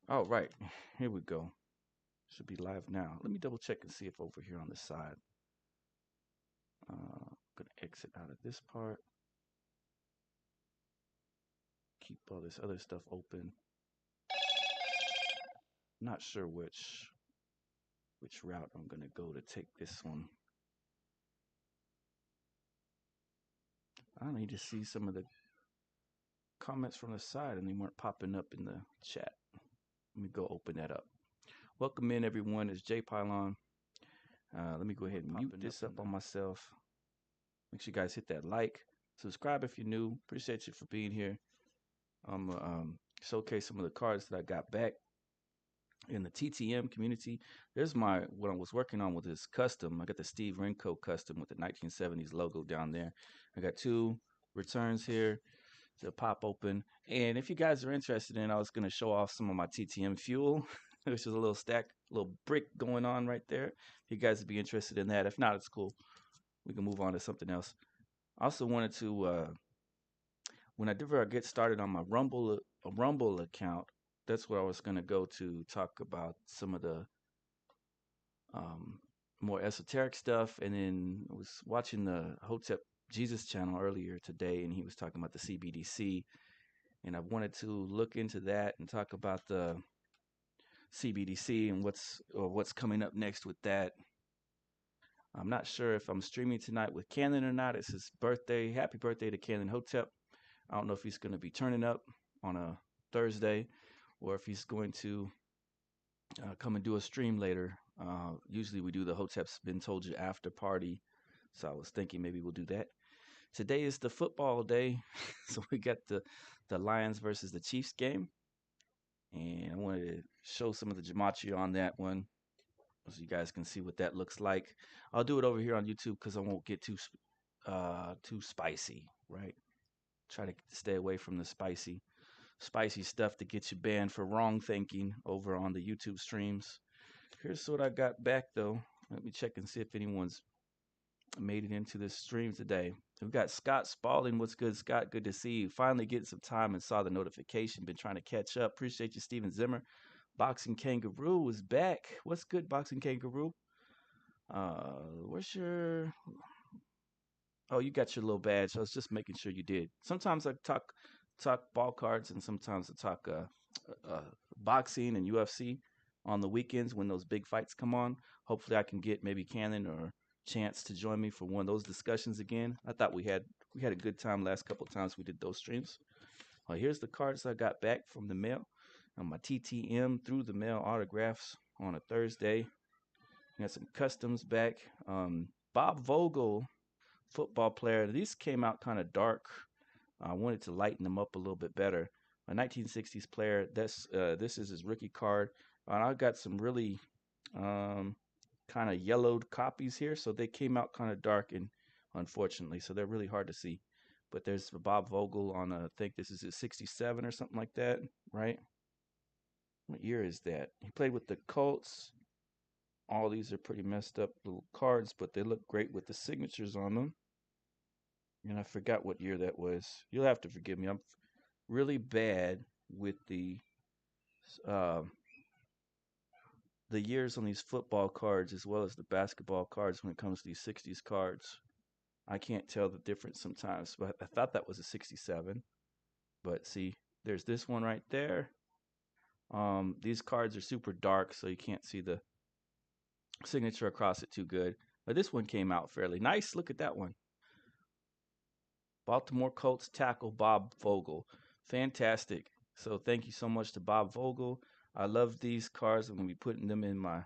All right, here we go. Should be live now. Let me double check and see if over here on the side. I'm gonna exit out of this part. Keep all this other stuff open. Not sure which route I'm gonna go to take this one. I need to see some of the comments from the side, and they weren't popping up in the chat. Let me go open that up. Welcome in, everyone. It's J Pylon. Let me go ahead and mute this up on myself. Make sure you guys hit that like, subscribe if you're new. Appreciate you for being here. I'm showcase some of the cards that I got back in the TTM community. There's what I was working on with this custom. I got the Steve Renko custom with the 1970s logo down there. I got two returns here to pop open. And if you guys are interested in, I was going to show off some of my TTM fuel, which is a little stack, a little brick going on right there. If you guys would be interested in that. If not, it's cool. We can move on to something else. I also wanted to, whenever I get started on my Rumble account, that's where I was going to go to talk about some of the um, more esoteric stuff. And then I was watching the Hotep Jesus channel earlier today, and he was talking about the CBDC. And I wanted to look into that and talk about the CBDC and what's coming up next with that. I'm not sure if I'm streaming tonight with Canon or not. It's his birthday. Happy birthday to Canon Hotep. I don't know if he's going to be turning up on a Thursday or if he's going to come and do a stream later. Usually we do the Hotep's Been Told You after party. So I was thinking maybe we'll do that. Today is the football day. So we got the Lions versus the Chiefs game. And I wanted to show some of the gematria on that one so you guys can see what that looks like. I'll do it over here on YouTube because I won't get too spicy, right? Try to stay away from the spicy stuff that gets you banned for wrong thinking over on the YouTube streams. Here's what I got back though. Let me check and see if anyone's made it into this stream today. We've got Scott Spalding. What's good, Scott? Good to see you. Finally getting some time and saw the notification. Been trying to catch up. Appreciate you, Steven Zimmer. Boxing Kangaroo is back. What's good, Boxing Kangaroo? Where's your... Oh, you got your little badge. I was just making sure you did. Sometimes I talk ball cards, and sometimes I talk boxing and UFC on the weekends when those big fights come on. Hopefully, I can get maybe Cannon or Chance to join me for one of those discussions again. I thought we had a good time last couple of times we did those streams. Here's the cards I got back from the mail. My TTM through the mail autographs on a Thursday. Got some customs back. Bob Vogel, football player. These came out kind of dark. I wanted to lighten them up a little bit better. A 1960s player. This is his rookie card. And I got some really kind of yellowed copies here, so they came out kind of dark, and unfortunately, so they're really hard to see. But there's Bob Vogel on I think this is his 67 or something like that, right? What year is that? He played with the Colts. All these are pretty messed up little cards, but they look great with the signatures on them. And I forgot what year that was. You'll have to forgive me. I'm really bad with uh, the years on these football cards as well as the basketball cards when it comes to these 60s cards. I can't tell the difference sometimes, but I thought that was a 67. But see, there's this one right there. These cards are super dark, so you can't see the signature across it too good. But this one came out fairly nice. Look at that one. Baltimore Colts tackle Bob Vogel. Fantastic. So thank you so much to Bob Vogel. I love these cards. I'm going to be putting them in my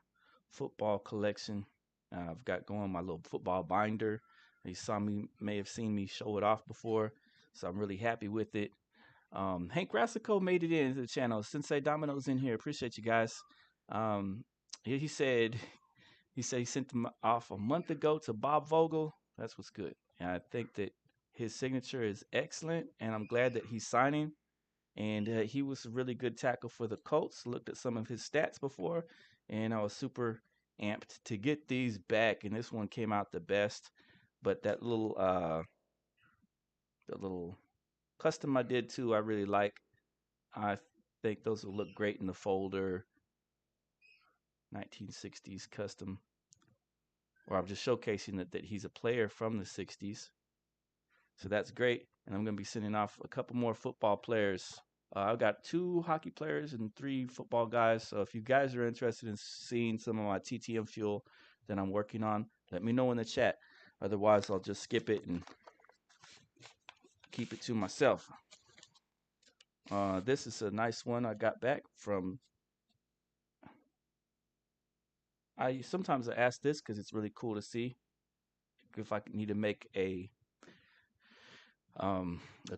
football collection. I've got going my little football binder. You may have seen me show it off before, so I'm really happy with it. Hank Rassico made it into the channel. Sensei Domino's in here. Appreciate you guys. He said he sent them off a month ago to Bob Vogel. That's what's good. And I think that his signature is excellent, and I'm glad that he's signing. And he was a really good tackle for the Colts. Looked at some of his stats before, and I was super amped to get these back. And this one came out the best. But that little custom I did too, I really like. I think those will look great in the folder. 1960s custom. Or I'm just showcasing that he's a player from the 60s. So that's great. And I'm going to be sending off a couple more football players. I've got 2 hockey players and 3 football guys. So if you guys are interested in seeing some of my TTM fuel that I'm working on, let me know in the chat. Otherwise, I'll just skip it and keep it to myself. This is a nice one I got back from. I sometimes I ask this because it's really cool to see if I need to make a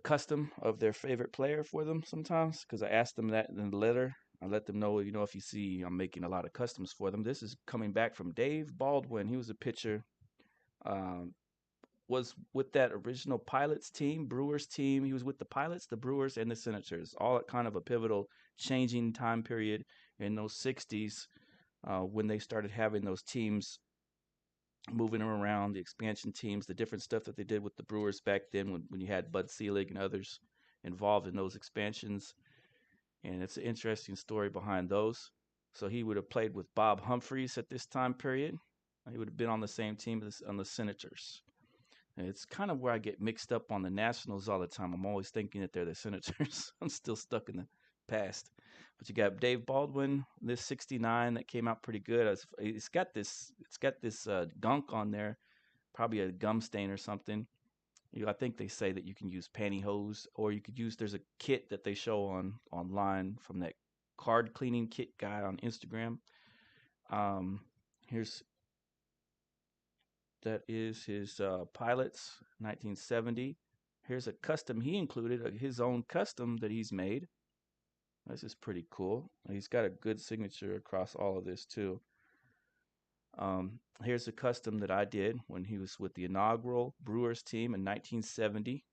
custom of their favorite player for them sometimes, because I asked them that in the letter. I let them know, if you see I'm making a lot of customs for them. This is coming back from Dave Baldwin. He was a pitcher, um, was with that original Pilots team, Brewers team. He was with the Pilots, the Brewers, and the Senators, all at kind of a pivotal changing time period in those 60s when they started having those teams moving them around, the expansion teams, the different stuff that they did with the Brewers back then when you had Bud Selig and others involved in those expansions. And it's an interesting story behind those. So he would have played with Bob Humphreys at this time period. He would have been on the same team as on the Senators. And it's kind of where I get mixed up on the Nationals all the time. I'm always thinking that they're the Senators. I'm still stuck in the past. But you got Dave Baldwin, this 69 that came out pretty good. It's got this gunk on there, probably a gum stain or something. I think they say that you can use pantyhose, or you could use. There's a kit that they show online from that card cleaning kit guy on Instagram. Um, here's that is his Pilots 1970. Here's a custom he included, his own custom that he's made. This is pretty cool. He's got a good signature across all of this too. Here's a custom that I did when he was with the inaugural Brewers team in 1970.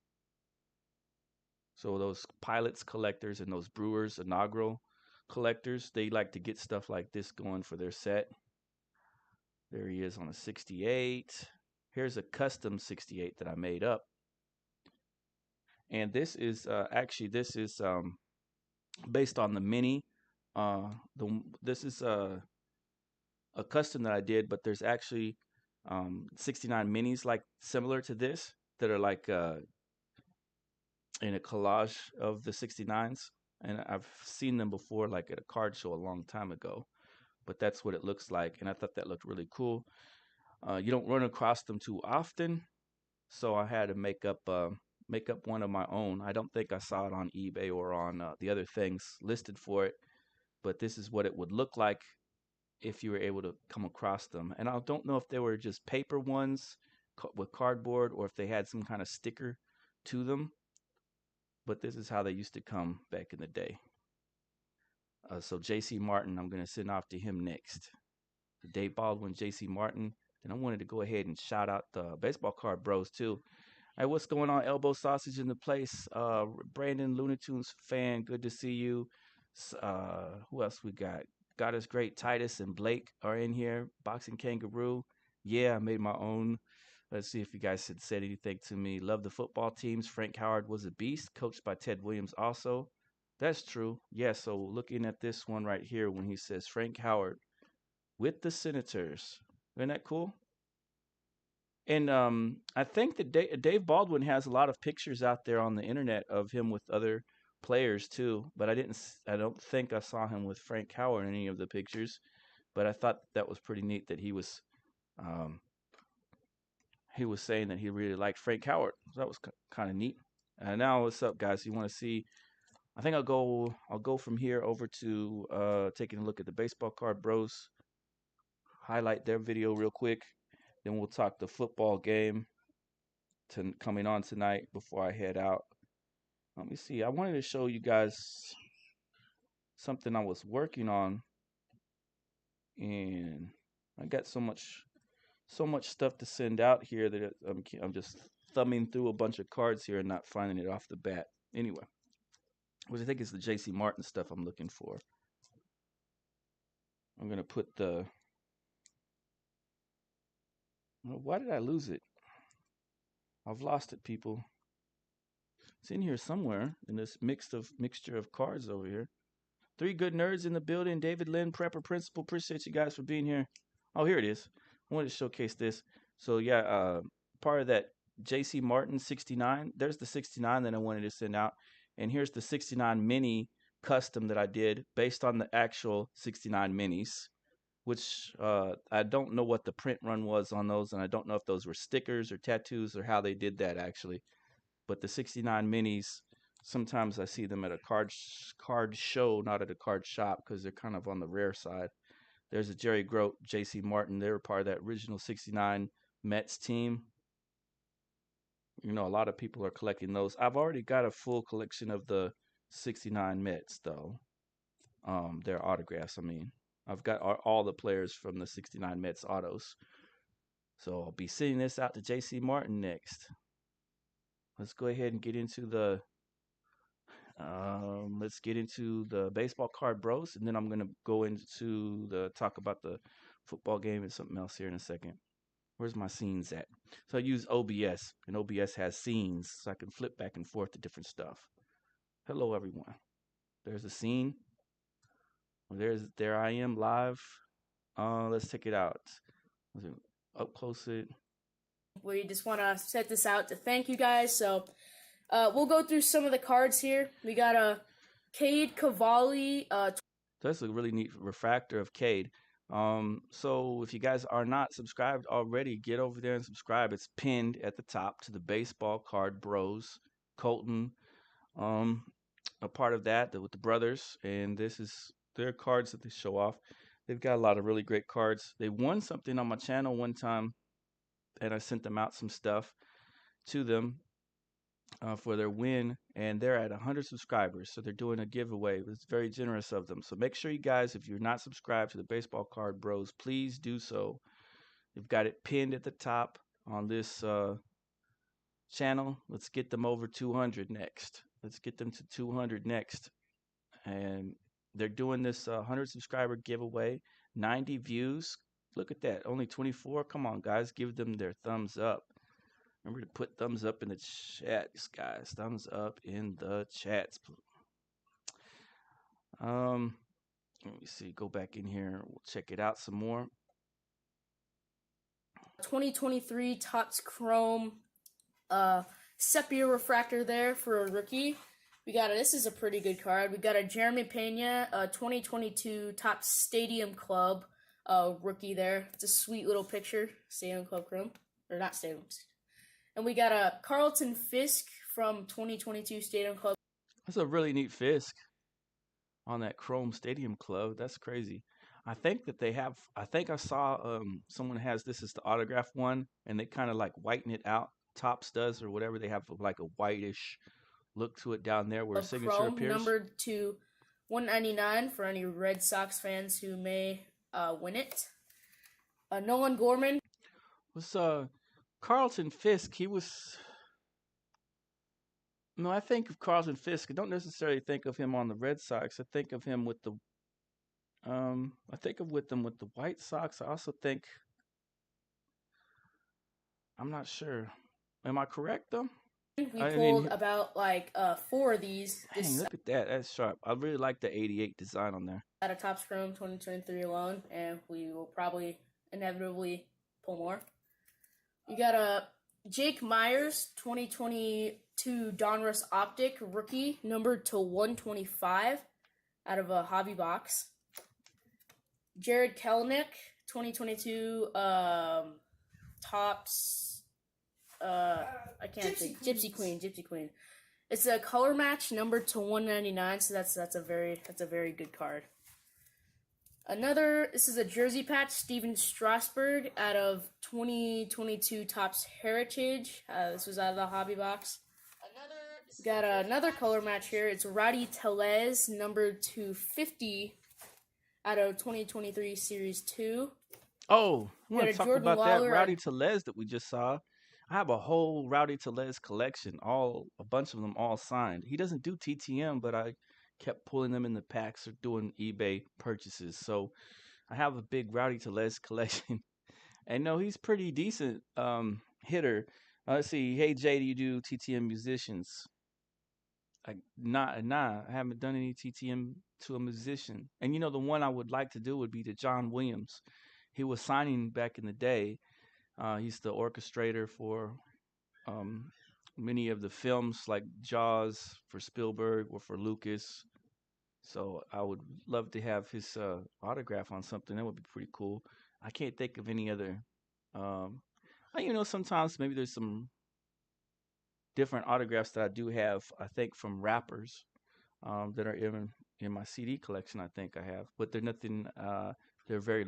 So those Pilots collectors and those Brewers inaugural collectors, they like to get stuff like this going for their set. There he is on a 68. Here's a custom 68 that I made up. And this is based on the mini. This is a custom that I did, but there's actually 69 minis like similar to this that are like in a collage of the 69s, and I've seen them before, like at a card show a long time ago. But that's what it looks like, and I thought that looked really cool. You don't run across them too often, so I had to make up one of my own. I don't think I saw it on eBay or on the other things listed for it, but this is what it would look like if you were able to come across them. And I don't know if they were just paper ones with cardboard or if they had some kind of sticker to them, but this is how they used to come back in the day. So J.C. Martin, I'm going to send off to him next. Dave Baldwin, J.C. Martin. Then I wanted to go ahead and shout out the baseball card bros too. Hey, what's going on? Elbow Sausage in the place. Brandon, Looney Tunes fan, good to see you. Who else we got? God is great. Titus and Blake are in here. Boxing Kangaroo. Yeah, I made my own. Let's see if you guys had said anything to me. Love the football teams. Frank Howard was a beast, coached by Ted Williams also. That's true. Yeah, so looking at this one right here when he says Frank Howard with the Senators. Isn't that cool? And I think that Dave Baldwin has a lot of pictures out there on the internet of him with other players too. But I don't think I saw him with Frank Howard in any of the pictures. But I thought that was pretty neat that um, he was saying that he really liked Frank Howard. So that was kind of neat. Now what's up, guys? You want to see? I think I'll go from here over to taking a look at the baseball card bros. Highlight their video real quick. Then we'll talk the football game coming on tonight before I head out. Let me see. I wanted to show you guys something I was working on, and I got so much stuff to send out here that I'm just thumbing through a bunch of cards here and not finding it off the bat. Anyway, which I think is the J.C. Martin stuff I'm looking for. I'm gonna put the. Why did I lose it? I've lost it, people. It's in here somewhere in this mixture of cards over here. Three good nerds in the building. David Lynn, Prepper Principal. Appreciate you guys for being here. Oh, here it is. I wanted to showcase this. So yeah, part of that JC Martin 69. There's the 69 that I wanted to send out, and here's the 69 mini custom that I did based on the actual 69 minis. Which I don't know what the print run was on those, and I don't know if those were stickers or tattoos or how they did that actually. But the 69 minis, sometimes I see them at a card show, not at a card shop, because they're kind of on the rare side. There's a Jerry Grote, J.C. Martin. They were part of that original 69 Mets team. You know, a lot of people are collecting those. I've already got a full collection of the 69 Mets, though. Their autographs, I mean. I've got all the players from the 69 Mets autos. So I'll be sending this out to J.C. Martin next. Let's go ahead and get into the baseball card bros, and then I'm gonna go into the talk about the football game and something else here in a second. Where's my scenes at? So I use OBS, and OBS has scenes, so I can flip back and forth to different stuff. Hello, everyone. There's a scene. There I am live. Let's check it out. Up close it. We just want to set this out to thank you guys. So we'll go through some of the cards here. We got a Cade Cavalli. That's a really neat refractor of Cade. So if you guys are not subscribed already, get over there and subscribe. It's pinned at the top to the Baseball Card Bros. Colton, a part of that with the brothers, and this is their cards that they show off. They've got a lot of really great cards. They won something on my channel one time, and I sent them out some stuff to them for their win, and they're at 100 subscribers, so they're doing a giveaway. It's very generous of them. So make sure you guys, if you're not subscribed to the Baseball Card Bros, please do so. You've got it pinned at the top on this channel. Let's get them over 200 next. Let's get them to 200 next. And they're doing this 100 subscriber giveaway, 90 views. Look at that, only 24. Come on, guys, give them their thumbs up. Remember to put thumbs up in the chats, guys. Thumbs up in the chats. Let me see. Go back in here. We'll check it out some more. 2023 Topps Chrome sepia refractor there for a rookie. We got this is a pretty good card. We got a Jeremy Pena 2022 Topps Stadium Club rookie there. It's a sweet little picture. Stadium Club Chrome. Or not Stadium. And we got a Carlton Fisk from 2022 Stadium Club. That's a really neat Fisk on that Chrome Stadium Club. That's crazy. I think that they have, I think I saw someone has this as the autograph one, and they kind of like whiten it out. Topps does or whatever. They have like a whitish look to it down there where a signature Chrome, appears. Numbered to 199 for any Red Sox fans who may win it. Nolan Gorman. Was Carlton Fisk, he was... No, I think of Carlton Fisk. I don't necessarily think of him on the Red Sox. I think of him with the... I think of with them with the White Sox. I also think... I'm not sure. Am I correct, though? We pulled about like 4 of these. Dang, look at that. That's sharp. I really like the 88 design on there. Out of Topps Chrome 2023 alone, and we will probably inevitably pull more. You got a Jake Myers 2022 Donruss Optic rookie, numbered to 125 out of a hobby box. Jared Kelenic 2022 Topps. I can't think. Gypsy Queen. It's a color match numbered to 199, so that's a very good card. This is a jersey patch, Steven Strasburg out of 2022 Topps Heritage. This was out of the hobby box. Got another color match here. It's Rowdy Tellez, numbered to 50 out of 2023 Series 2. Oh, I want to talk Jordan about Waller that Rowdy Tellez that we just saw. I have a whole Rowdy Tellez collection, a bunch of them all signed. He doesn't do TTM, but I kept pulling them in the packs or doing eBay purchases. So I have a big Rowdy Tellez collection. And no, he's pretty decent hitter. Let's see. Hey, Jay, do you do TTM musicians? Nah, I haven't done any TTM to a musician. And the one I would like to do would be to John Williams. He was signing back in the day. He's the orchestrator for um, many of the films like Jaws for Spielberg or for Lucas. So I would love to have his autograph on something. That would be pretty cool. I can't think of any other. Um, sometimes maybe there's some different autographs that I do have. I think from rappers that are in my CD collection. I think I have, but they're nothing. They're very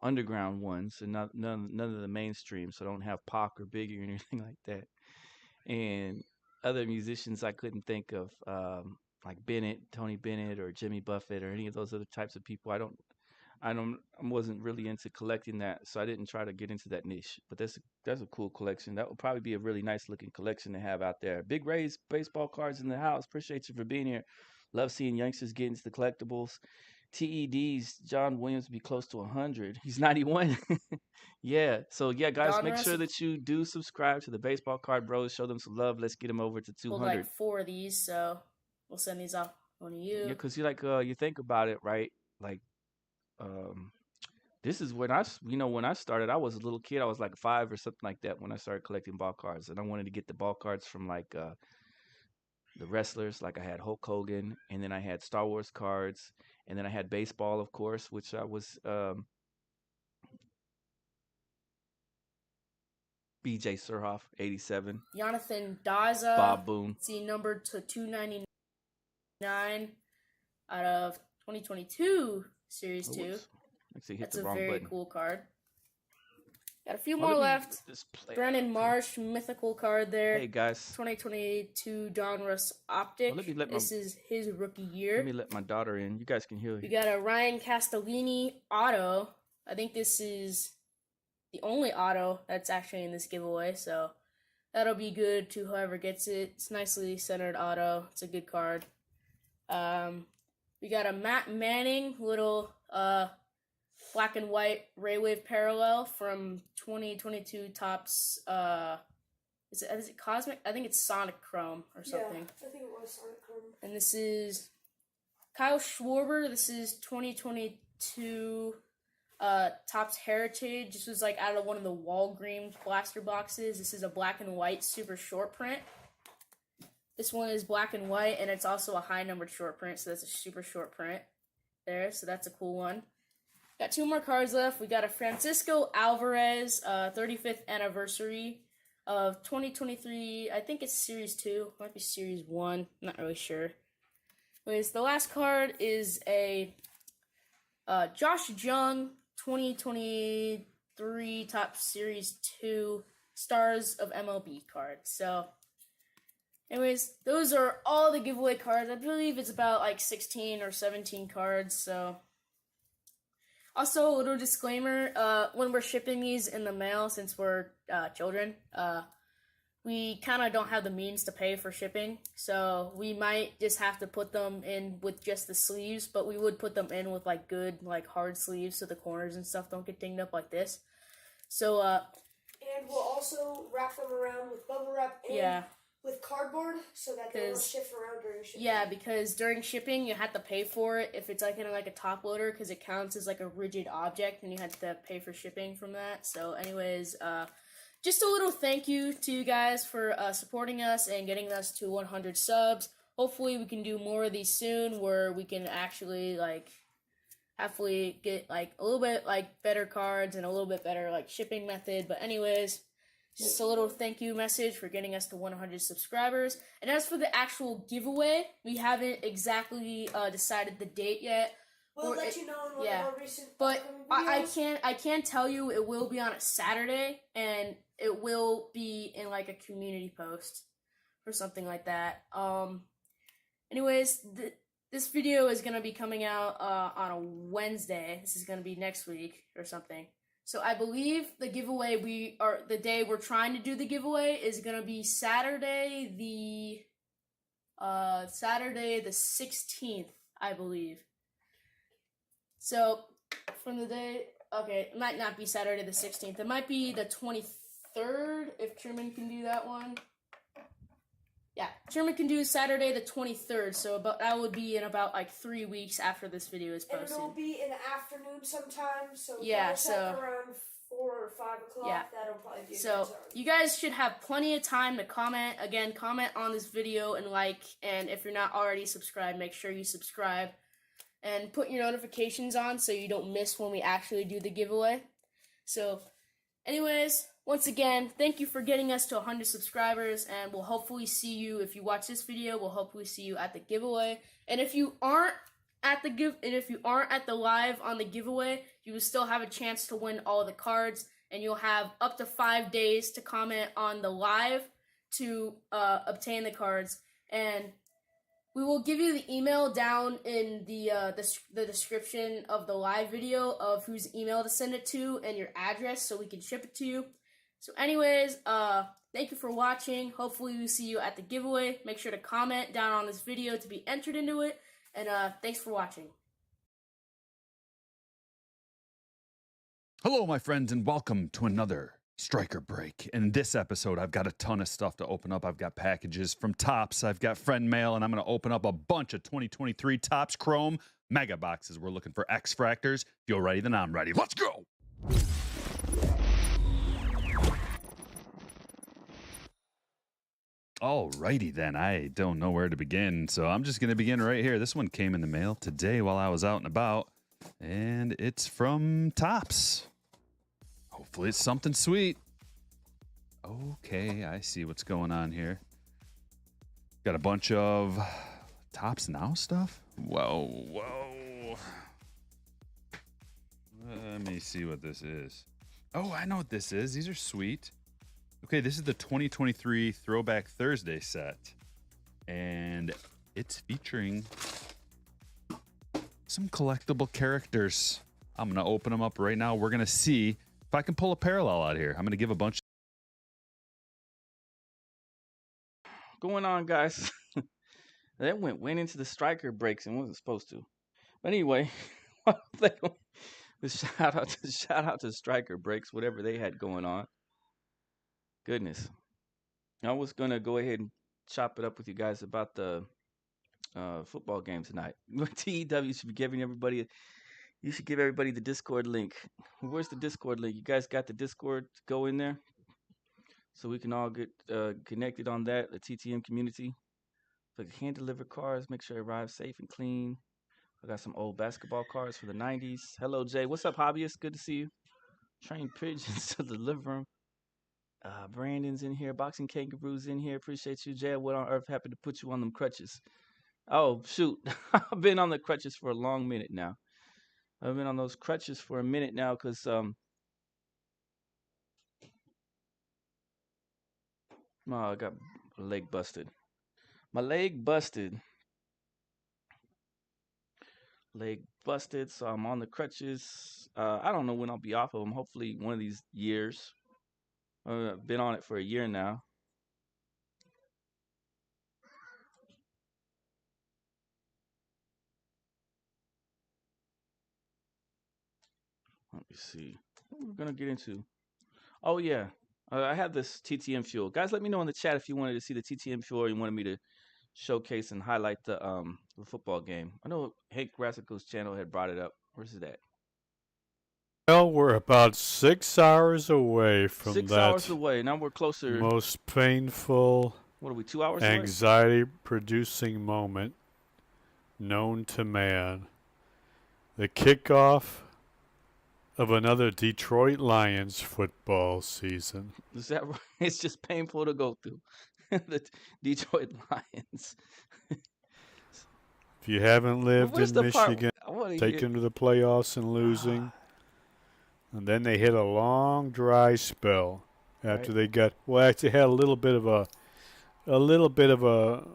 underground ones, and none of the mainstream. So I don't have Pac or Biggie or anything like that. And other musicians I couldn't think of, like Bennett, Tony Bennett, or Jimmy Buffett, or any of those other types of people. I wasn't really into collecting that, so I didn't try to get into that niche. But that's a cool collection. That would probably be a really nice looking collection to have out there. Big Ray's baseball cards in the house. Appreciate you for being here. Love seeing youngsters get into the collectibles. TED's John Williams be close to 100. He's 91. Yeah. So yeah, guys, make sure that you do subscribe to the Baseball Card Bros. Show them some love. Let's get them over to 200. Like 4 of these, so we'll send these off one to you. Yeah, because you think about it, right? Like, this is when I started. I was a little kid. I was like 5 or something like that when I started collecting ball cards, and I wanted to get the ball cards from like the wrestlers. Like I had Hulk Hogan, and then I had Star Wars cards, and then I had baseball, of course, which I was B.J. Surhoff, 87. Jonathan Daza. Bob Boone. See, numbered to 299 out of 2022 Series 2. That's a very cool card. Got a few more left. Brandon Marsh, mythical card there. Hey, guys. 2022 Donruss Optic. This is his rookie year. Let me let my daughter in. You guys can hear her. We got a Ryan Castellini auto. I think this is the only auto that's actually in this giveaway, so that'll be good to whoever gets it. It's nicely centered auto. It's a good card. We got a Matt Manning little black and white Ray Wave parallel from 2022 Topps. Is it Cosmic? I think it's Sonic Chrome or something. Yeah, I think it was Sonic Chrome. And this is Kyle Schwarber. This is 2022 Topps Heritage. This was like out of one of the Walgreens blaster boxes. This is a black and white super short print. This one is black and white, and it's also a high numbered short print, so that's a super short print there. So that's a cool one. Got 2 more cards left. We got a Francisco Alvarez 35th anniversary of 2023. I think it's Series 2. Might be Series 1. Not really sure. Anyways, the last card is a Josh Jung 2023 Topps Series 2 Stars of MLB card. So, anyways, those are all the giveaway cards. I believe it's about like 16 or 17 cards, so... Also, a little disclaimer, when we're shipping these in the mail, since we're children, we kind of don't have the means to pay for shipping, so we might just have to put them in with just the sleeves, but we would put them in with, like, good, like, hard sleeves so the corners and stuff don't get dinged up like this. So, and we'll also wrap them around with bubble wrap and with cardboard so that they don't shift around during shipping. Yeah, because during shipping, you have to pay for it if it's like in like a top loader because it counts as like a rigid object and you have to pay for shipping from that. So anyways, just a little thank you to you guys for supporting us and getting us to 100 subs. Hopefully we can do more of these soon where we can actually like hopefully get like a little bit like better cards and a little bit better like shipping method. But anyways, just a little thank you message for getting us to 100 subscribers. And as for the actual giveaway, we haven't exactly decided the date yet. We'll let you know in one of our recent but I can't tell you it will be on a Saturday and it will be in like a community post or something like that. Anyways, this video is gonna be coming out on a Wednesday. This is gonna be next week or something. So I believe the giveaway the day we're trying to do the giveaway is gonna be Saturday the 16th, I believe. So from the day, okay, it might not be Saturday the 16th. It might be the 23rd if Truman can do that one. Yeah, tournament can do Saturday the 23rd, so that would be in about like 3 weeks after this video is posted. And it'll be in the afternoon sometime, so around 4 or 5 o'clock. Yeah. That'll probably be a good time. You guys should have plenty of time to comment. Again, comment on this video and like, and if you're not already subscribed, make sure you subscribe. And put your notifications on so you don't miss when we actually do the giveaway. So, anyways, once again, thank you for getting us to 100 subscribers, and we'll hopefully see you, if you watch this video, we'll hopefully see you at the giveaway. And if you aren't at the live on the giveaway, you will still have a chance to win all the cards, and you'll have up to 5 days to comment on the live to obtain the cards. And we will give you the email down in the description of the live video of whose email to send it to and your address so we can ship it to you. So anyways, thank you for watching. Hopefully we see you at the giveaway. Make sure to comment down on this video to be entered into it. And thanks for watching. Hello, my friends, and welcome to another Striker Break. In this episode, I've got a ton of stuff to open up. I've got packages from Topps. I've got friend mail, and I'm going to open up a bunch of 2023 Topps Chrome mega boxes. We're looking for X-Fractors. If you're ready, then I'm ready. Let's go! Alrighty then, I don't know where to begin, so I'm just going to begin right here. This one came in the mail today while I was out and about, and it's from Topps. Hopefully it's something sweet. Okay, I see what's going on here. Got a bunch of Topps Now stuff. Whoa. Let me see what this is. Oh, I know what this is. These are sweet. Okay, this is the 2023 Throwback Thursday set. And it's featuring some collectible characters. I'm going to open them up right now. We're going to see if I can pull a parallel out here. I'm going to give a bunch. Going on, guys. That went into the striker breaks and wasn't supposed to. But anyway, shout out to striker breaks, whatever they had going on. Goodness. I was going to go ahead and chop it up with you guys about the football game tonight. TEW should be giving everybody, you should give everybody the Discord link. Where's the Discord link? You guys got the Discord? Go in there so we can all get connected on that, the TTM community. But hand deliver cards, make sure it arrives safe and clean. I got some old basketball cards for the 90s. Hello, Jay. What's up, hobbyist? Good to see you. Train pigeons to deliver them. Brandon's in here. Boxing Kangaroo's in here. Appreciate you, Jay. What on earth happened to put you on them crutches? Oh, shoot. I've been on the crutches for a long minute now. I've been on those crutches for a minute now because I got my leg busted. My leg busted. Leg busted, so I'm on the crutches. I don't know when I'll be off of them. Hopefully one of these years. I've been on it for a year now. Let me see. What we're going to get into. Oh, yeah. I have this TTM fuel. Guys, let me know in the chat if you wanted to see the TTM fuel or you wanted me to showcase and highlight the football game. I know Hank Rassico's channel had brought it up. Where's it at? Well, we're about 6 hours away from 6 that. 6 hours away. Now we're closer. Most painful, what are we, 2 hours away? anxiety-producing moment known to man. The kickoff of another Detroit Lions football season. Is that right? It's just painful to go through. The Detroit Lions. If you haven't lived in Michigan, taken to the playoffs and losing, and then they hit a long dry spell after they got actually had a little bit of a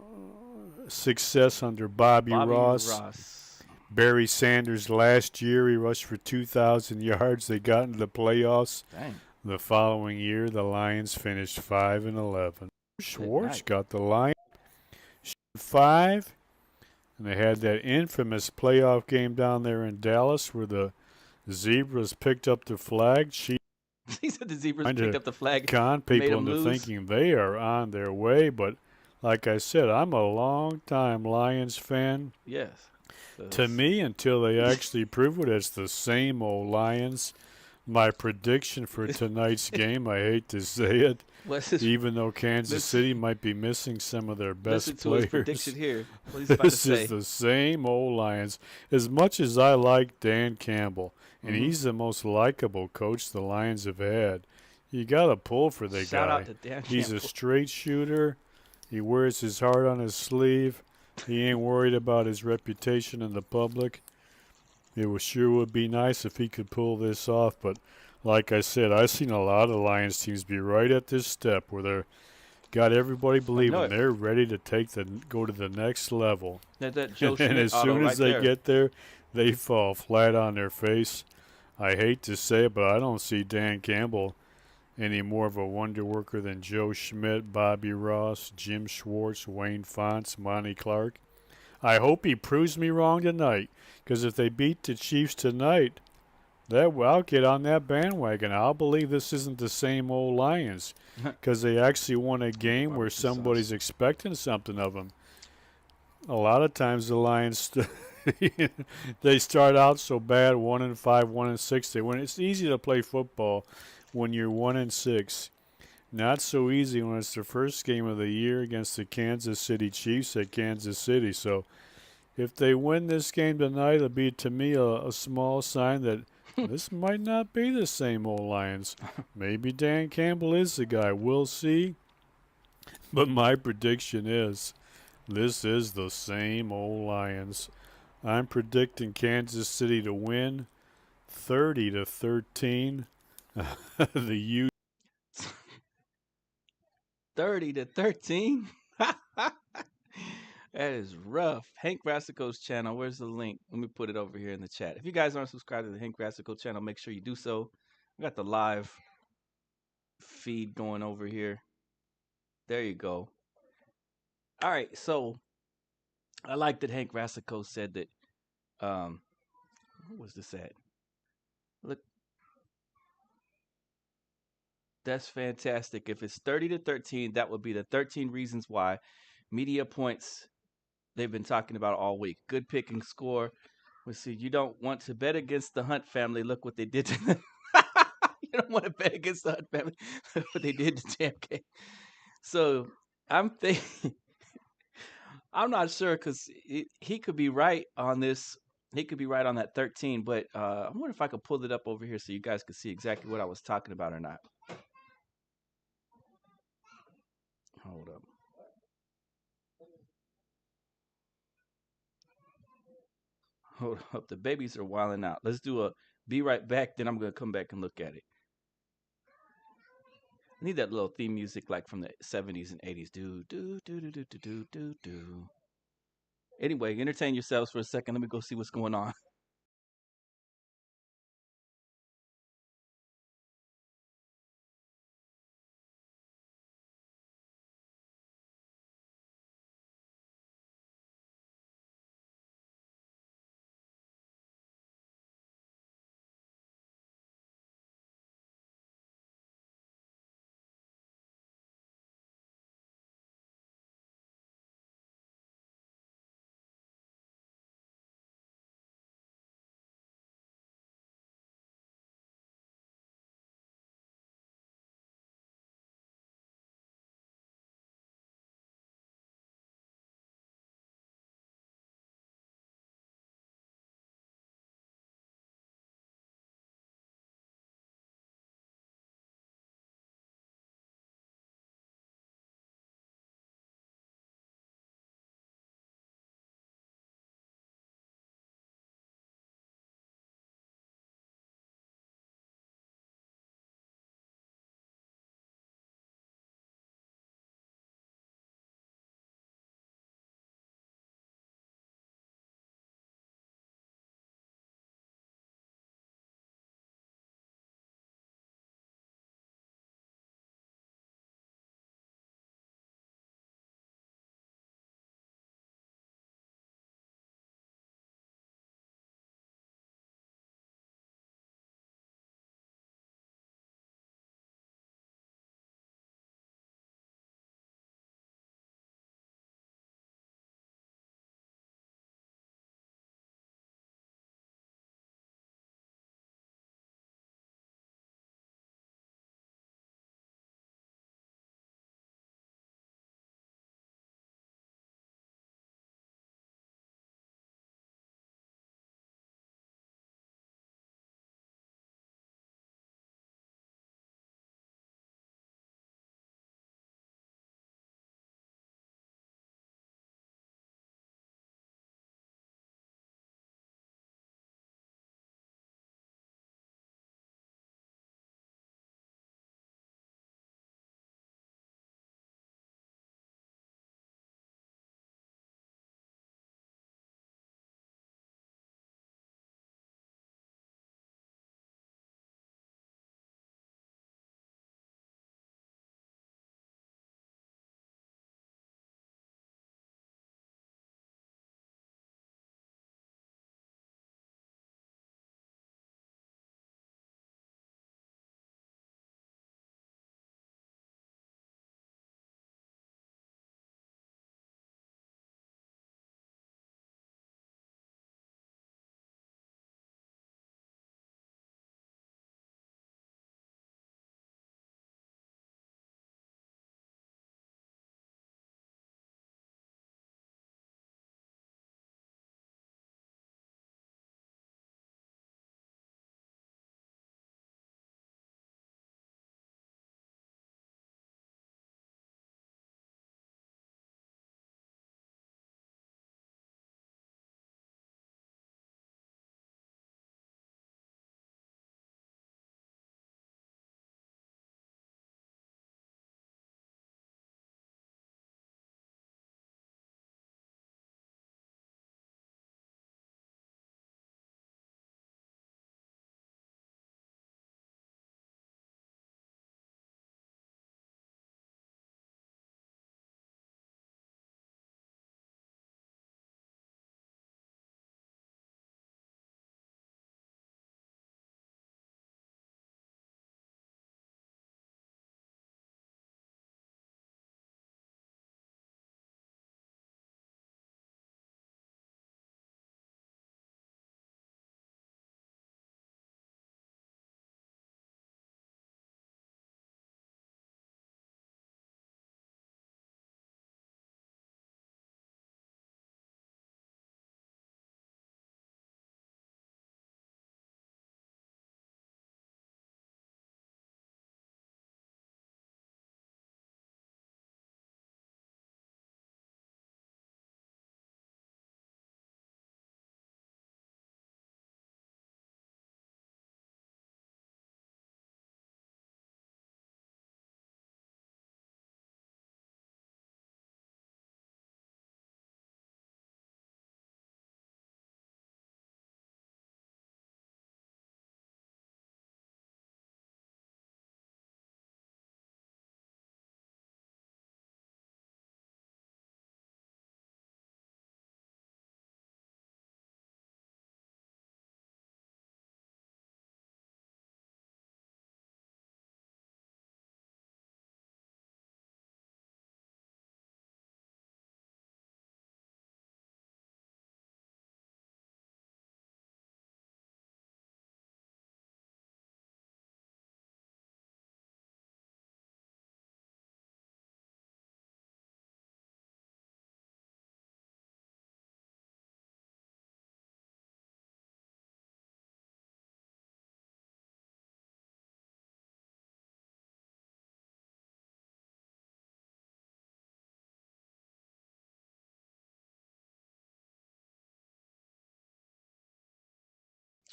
success under Bobby Ross. Barry Sanders last year, he rushed for 2,000 yards. They got into the playoffs. Dang. The following year, the Lions finished 5-11. Schwartz got the Lions 5, and they had that infamous playoff game down there in Dallas where the Zebras picked up the flag. He said the Zebras picked up the flag. Con people into thinking they are on their way, but like I said, I'm a long-time Lions fan. Yes. To me, until they actually prove it, it's the same old Lions. My prediction for tonight's game, I hate to say it, even though Kansas City might be missing some of their best players. To his prediction here. What he's about this to say. is the same old Lions. As much as I like Dan Campbell, and he's the most likable coach the Lions have had, you got to pull for the guy. Shout out to Dan He's Campbell. A straight shooter. He wears his heart on his sleeve. He ain't worried about his reputation in the public. It would be nice if he could pull this off, but like I said, I've seen a lot of Lions teams be right at this step where they're got everybody believing they're ready to go to the next level. That Joe and as soon as they get there, they fall flat on their face. I hate to say it, but I don't see Dan Campbell any more of a wonder worker than Joe Schmidt, Bobby Ross, Jim Schwartz, Wayne Fonts, Monty Clark. I hope he proves me wrong tonight, because if they beat the Chiefs tonight, I'll get on that bandwagon. I'll believe this isn't the same old Lions, because they actually won a game where somebody's expecting something of them. A lot of times the Lions, they start out so bad, 1-5, 1-6. They win. It's easy to play football when you're 1-6. Not so easy when it's the first game of the year against the Kansas City Chiefs at Kansas City. So if they win this game tonight, it'll be, to me, a small sign that this might not be the same old Lions. Maybe Dan Campbell is the guy. We'll see. But my prediction is this is the same old Lions. I'm predicting Kansas City to win 30-13. The 30-13. That is rough. Hank Rassico's channel. Where's the link? Let me put it over here in the chat. If you guys aren't subscribed to the Hank Rassico channel, make sure you do so. I got the live feed going over here. There you go. All right, so I like that Hank Rassico said that. What was this at? Look, that's fantastic. If it's 30-13, that would be the 13 reasons why. Media points they've been talking about all week. Good pick and score. Let's see. You don't want to bet against the Hunt family. Look what they did to them. You don't want to bet against the Hunt family. Look what they did to JFK. So I'm thinking. I'm not sure because he could be right on this. He could be right on that 13, but I wonder if I could pull it up over here so you guys could see exactly what I was talking about or not. Hold up. Hold up. The babies are wilding out. Let's do a be right back. Then I'm going to come back and look at it. I need that little theme music like from the 70s and 80s. Do, do, do, do, do, do, do, do, do. Anyway, entertain yourselves for a second. Let me go see what's going on.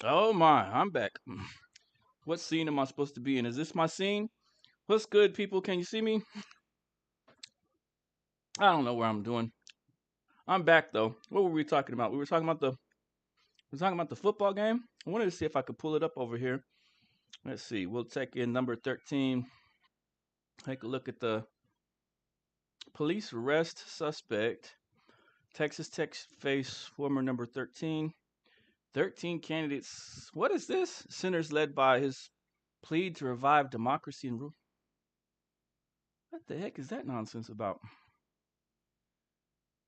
Oh my, I'm back. What scene am I supposed to be in? Is this my scene? What's good, people? Can you see me? I don't know where I'm doing. I'm back though. What were we talking about? We were talking about the football game. I wanted to see if I could pull it up over here. Let's see. We'll take in number 13. Take a look at the police arrest suspect. Texas Tech face former number 13. 13 candidates. What is this? Senators led by his plea to revive democracy and rule. What the heck is that nonsense about?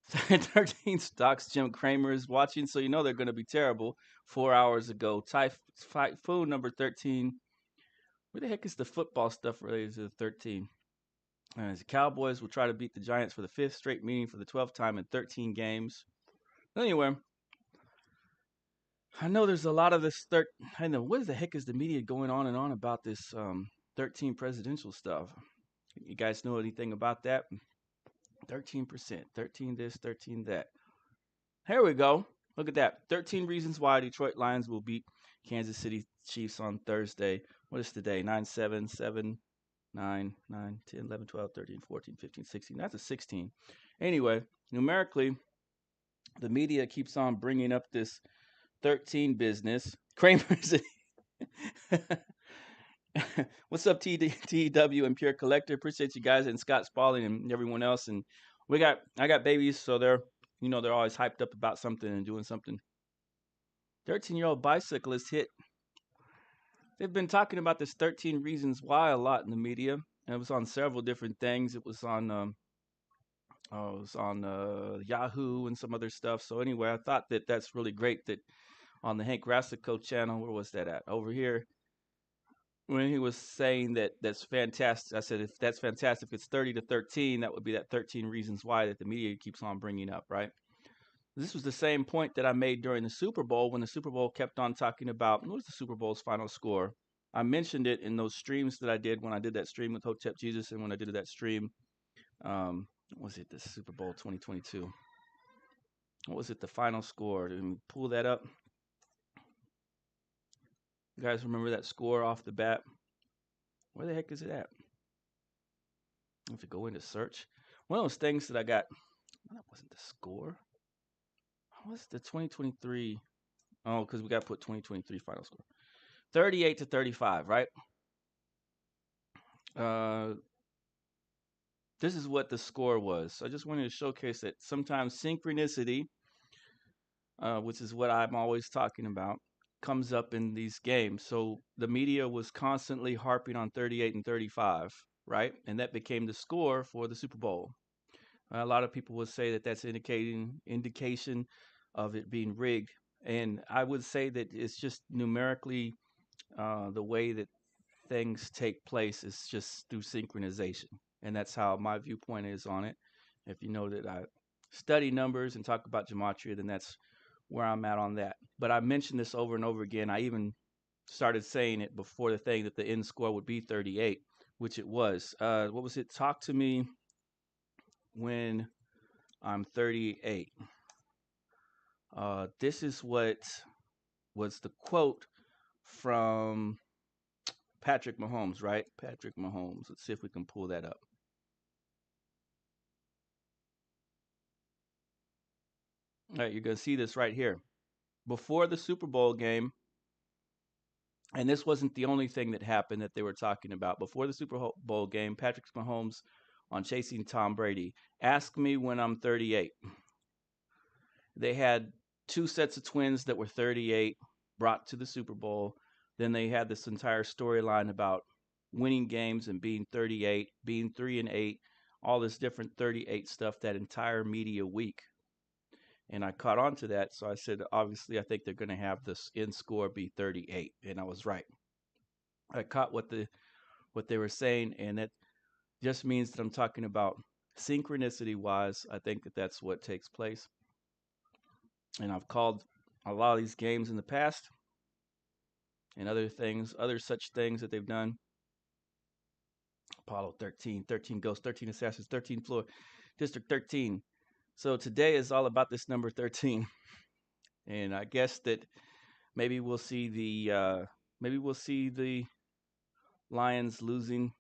13 stocks Jim Cramer is watching, so you know they're going to be terrible. 4 hours ago. Typhoon number 13. Where the heck is the football stuff related to the 13? The Cowboys will try to beat the Giants for the 5th straight meeting for the 12th time in 13 games. Anyway, I know there's a lot of this. I know what the heck is the media going on and on about this 13 presidential stuff? You guys know anything about that? 13%, 13 this, 13 that. Here we go. Look at that. 13 reasons why Detroit Lions will beat Kansas City Chiefs on Thursday. What is today? 9, 7, 7, 9, 9, 10, 11, 12, 13, 14, 15, 16. That's a 16. Anyway, numerically, the media keeps on bringing up this 13 business. Kramer's. What's up, TW and Pure Collector? Appreciate you guys, and Scott Spaulding and everyone else. And I got babies, so they're always hyped up about something and doing something. 13-year-old bicyclist hit. They've been talking about this 13 reasons why a lot in the media, and it was on several different things. It was on Yahoo and some other stuff. So anyway, I thought that that's really great that on the Hank Rassico channel, where was that at? Over here. When he was saying that's fantastic, I said, if that's fantastic, if it's 30 to 13, that would be that 13 reasons why that the media keeps on bringing up, right? This was the same point that I made during the Super Bowl when the Super Bowl kept on talking about what was the Super Bowl's final score. I mentioned it in those streams that I did when I did that stream with Hotep Jesus and when I did that stream. What was it, the Super Bowl 2022? What was it, the final score? Did we pull that up? You guys remember that score off the bat? Where the heck is it at? I have to go into search. One of those things that I got. Well, that wasn't the score. What's the 2023? Oh, because we got to put 2023 final score. 38 to 35, right? This is what the score was. So I just wanted to showcase that sometimes synchronicity, which is what I'm always talking about, comes up in these games. So the media was constantly harping on 38 and 35, right? And that became the score for the Super Bowl. A lot of people would say that that's indication of it being rigged. And I would say that it's just numerically the way that things take place is just through synchronization. And that's how my viewpoint is on it. If you know that I study numbers and talk about Gematria, then that's where I'm at on that. But I mentioned this over and over again. I even started saying it before the thing that the end score would be 38, which it was. What was it? Talk to me when I'm 38. This is what was the quote from Patrick Mahomes, right? Patrick Mahomes. Let's see if we can pull that up. All right, you're going to see this right here. Before the Super Bowl game, and this wasn't the only thing that happened that they were talking about. Before the Super Bowl game, Patrick Mahomes on Chasing Tom Brady. Ask me when I'm 38. They had two sets of twins that were 38 brought to the Super Bowl. Then they had this entire storyline about winning games and being 38, being 3-8, all this different 38 stuff that entire media week. And I caught on to that. So I said, obviously, I think they're going to have this end score be 38. And I was right. I caught what they were saying. And that just means that I'm talking about synchronicity wise. I think that that's what takes place. And I've called a lot of these games in the past and other such things that they've done. Apollo 13, 13 Ghosts, 13 Assassins, 13 Floor, District 13. So today is all about this number 13. And I guess that maybe we'll see the Lions losing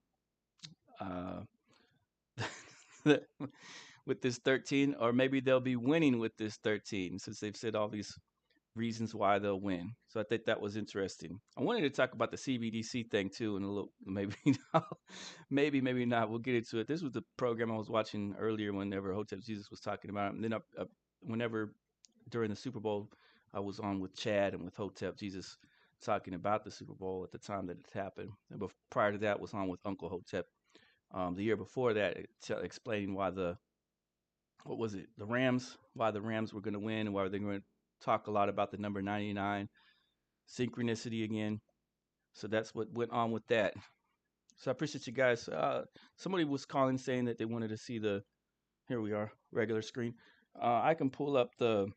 with this 13, or maybe they'll be winning with this 13 since they've said all these reasons why they'll win. So I think that was interesting. I wanted to talk about the CBDC thing too, and a little maybe maybe not. We'll get into it. This was the program I was watching earlier whenever Hotep Jesus was talking about it. And then whenever during the Super Bowl, I was on with Chad and with Hotep Jesus talking about the Super Bowl at the time that it happened. And prior to that, was on with Uncle Hotep the year before that, explaining why the Rams, why the Rams were going to win, and why they're going to talk a lot about the number 99 synchronicity again. So that's what went on with that. So I appreciate you guys. Somebody was calling saying that they wanted to see here we are, regular screen. I can pull up the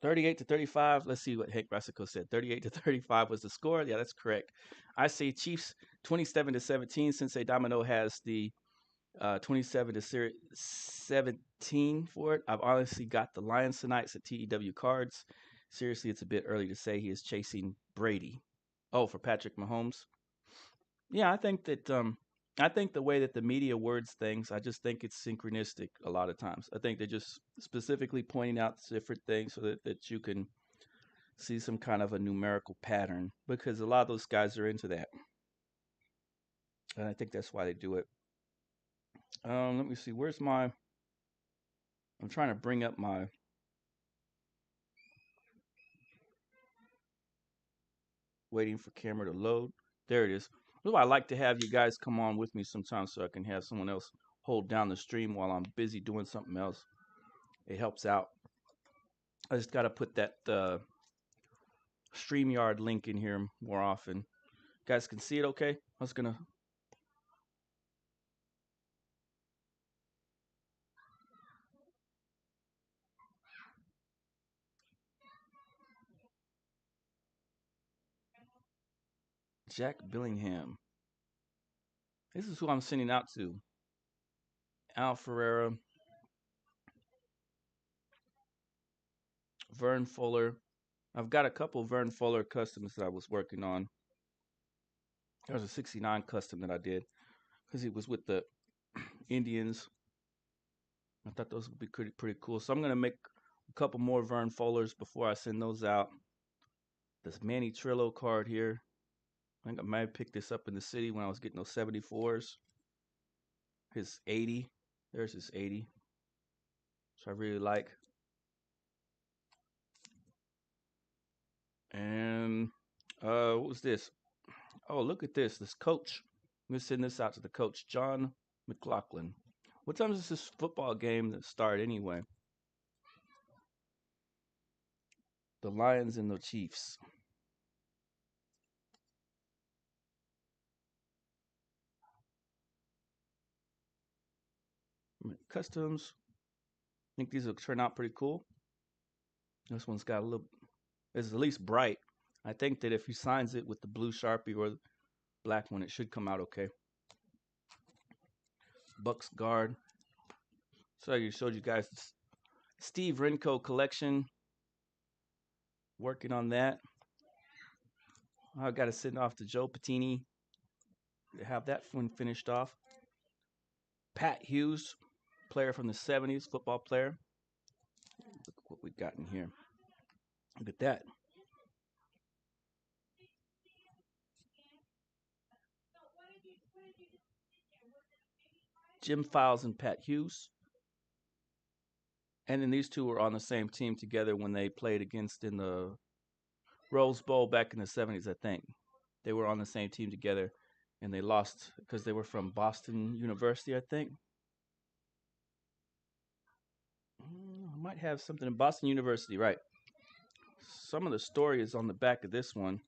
38-35. Let's see what Hank Rassico said. 38-35 was the score. Yeah, that's correct. I say Chiefs 27-17. Sensei Domino has the 27-17 for it. I've honestly got the Lions tonight at TEW cards. Seriously, it's a bit early to say he is chasing Brady. Oh, for Patrick Mahomes. Yeah, I think that I think the way that the media words things, I just think it's synchronistic a lot of times. I think they're just specifically pointing out different things so that you can see some kind of a numerical pattern, because a lot of those guys are into that. And I think that's why they do it. Let me see. Where's my... I'm trying to bring up my... Waiting for camera to load. There it is. Well, I like to have you guys come on with me sometimes so I can have someone else hold down the stream while I'm busy doing something else. It helps out. I just got to put that StreamYard link in here more often. You guys can see it okay? I was going to... Jack Billingham. This is who I'm sending out to. Al Ferreira. Vern Fuller. I've got a couple Vern Fuller customs that I was working on. There was a 69 custom that I did because he was with the Indians. I thought those would be pretty cool. So I'm going to make a couple more Vern Fullers before I send those out. This Manny Trillo card here. I think I might have picked this up in the city when I was getting those 74s. His 80. There's his 80. So I really like. And what was this? Oh, look at this. This coach. I'm going to send this out to the coach, John McLaughlin. What time is this football game start anyway? The Lions and the Chiefs. Customs. I think these will turn out pretty cool. This one's got a little... It's at least bright. I think that if he signs it with the blue Sharpie or the black one, it should come out okay. Bucks guard. So I showed you guys Steve Renko collection. Working on that. I got to send off to Joe Patini to have that one finished off. Pat Hughes, player from the 70s, football player. Look what we got in here. Look at that. Jim Files and Pat Hughes. And then these two were on the same team together when they played against in the Rose Bowl back in the 70s, I think. They were on the same team together, and they lost because they were from Boston University, I think. I might have something in Boston University, right. Some of the story is on the back of this one,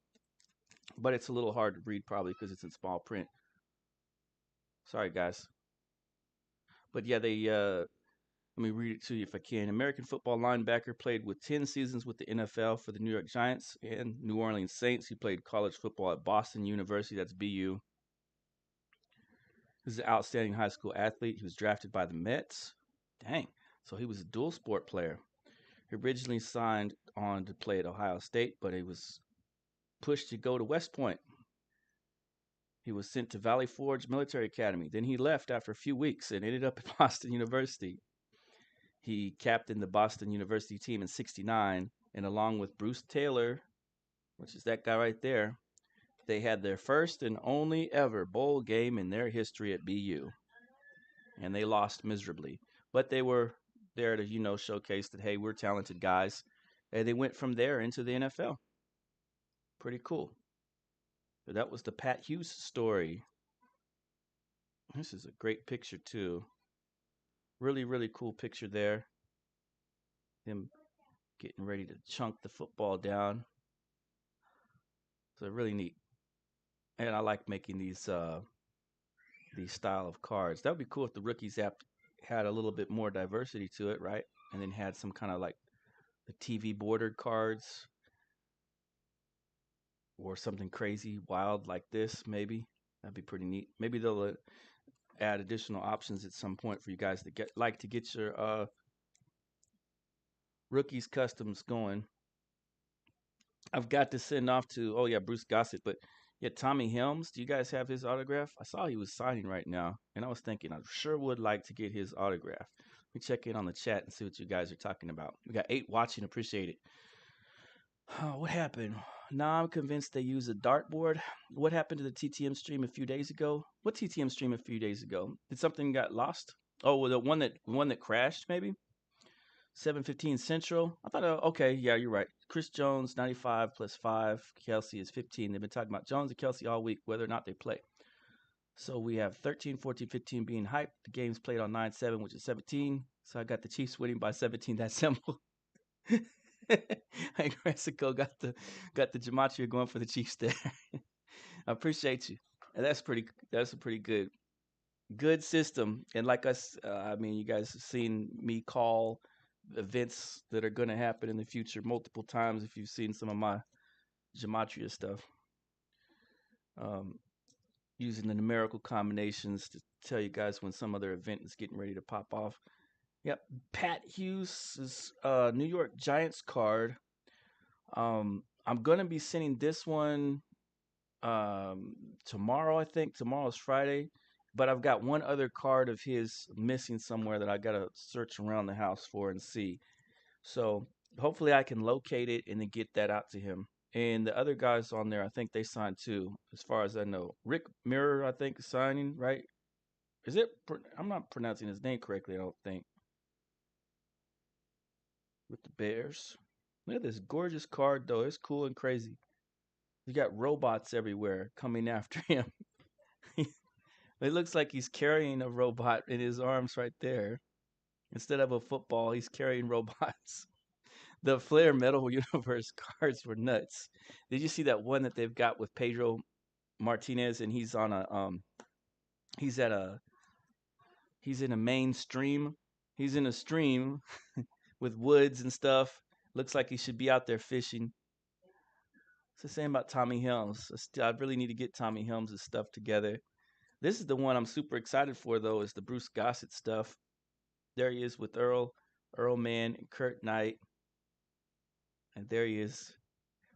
but it's a little hard to read probably because it's in small print. Sorry, guys. But yeah, they... let me read it to you if I can. American football linebacker, played with 10 seasons with the NFL for the New York Giants and New Orleans Saints. He played college football at Boston University, that's BU. He was an outstanding high school athlete. He was drafted by the Mets. Dang. So he was a dual sport player. He originally signed on to play at Ohio State, but he was pushed to go to West Point. He was sent to Valley Forge Military Academy. Then he left after a few weeks and ended up at Boston University. He captained the Boston University team in '69, and along with Bruce Taylor, which is that guy right there, they had their first and only ever bowl game in their history at BU. And they lost miserably. But they were there to, showcase that, hey, we're talented guys. And they went from there into the NFL. Pretty cool. So that was the Pat Hughes story. This is a great picture, too. Really, really cool picture there. Him getting ready to chunk the football down. So really neat. And I like making these style of cards. That would be cool if the rookies app had a little bit more diversity to it, right? And then had some kind of like the TV bordered cards or something crazy wild like this, maybe. That'd be pretty neat. Maybe they'll add additional options at some point for you guys to get your rookies customs going. I've got to send off to Bruce Gossett, but yeah, Tommy Helms. Do you guys have his autograph? I saw he was signing right now, and I was thinking I sure would like to get his autograph. Let me check in on the chat and see what you guys are talking about. We got 8 watching. Appreciate it. What happened? Now I'm convinced they use a dartboard. What happened to the TTM stream a few days ago? What TTM stream a few days ago? Did something got lost? Oh, well, the one that crashed, maybe. 7:15 Central. I thought, okay, yeah, you're right. Chris Jones, 95 plus 5. Kelsey is 15. They've been talking about Jones and Kelsey all week, whether or not they play. So we have 13, 14, 15 being hyped. The game's played on 9-7, which is 17. So I got the Chiefs winning by 17. That's simple. Hey, Mexico got the Gematria going for the Chiefs there. I appreciate you. And that's a pretty good system. And like us, you guys have seen me call events that are going to happen in the future multiple times if you've seen some of my Gematria stuff. Using the numerical combinations to tell you guys when some other event is getting ready to pop off. Yep, Pat Hughes' New York Giants card. I'm going to be sending this one tomorrow, I think. Tomorrow's Friday. But I've got one other card of his missing somewhere that I got to search around the house for and see. So hopefully I can locate it and then get that out to him. And the other guys on there, I think they signed too, as far as I know. Rick Mirror, I think, is signing, right? Is it? I'm not pronouncing his name correctly, I don't think. With the Bears. Look at this gorgeous card, though. It's cool and crazy. You got robots everywhere coming after him. It looks like he's carrying a robot in his arms right there. Instead of a football, he's carrying robots. The Flair Metal Universe cards were nuts. Did you see that one that they've got with Pedro Martinez, and he's on he's in a main stream. He's in a stream with woods and stuff. Looks like he should be out there fishing. It's the same about Tommy Helms. I really need to get Tommy Helms' stuff together. This is the one I'm super excited for, though, is the Bruce Gossett stuff. There he is with Earl Mann, and Kurt Knight. And there he is.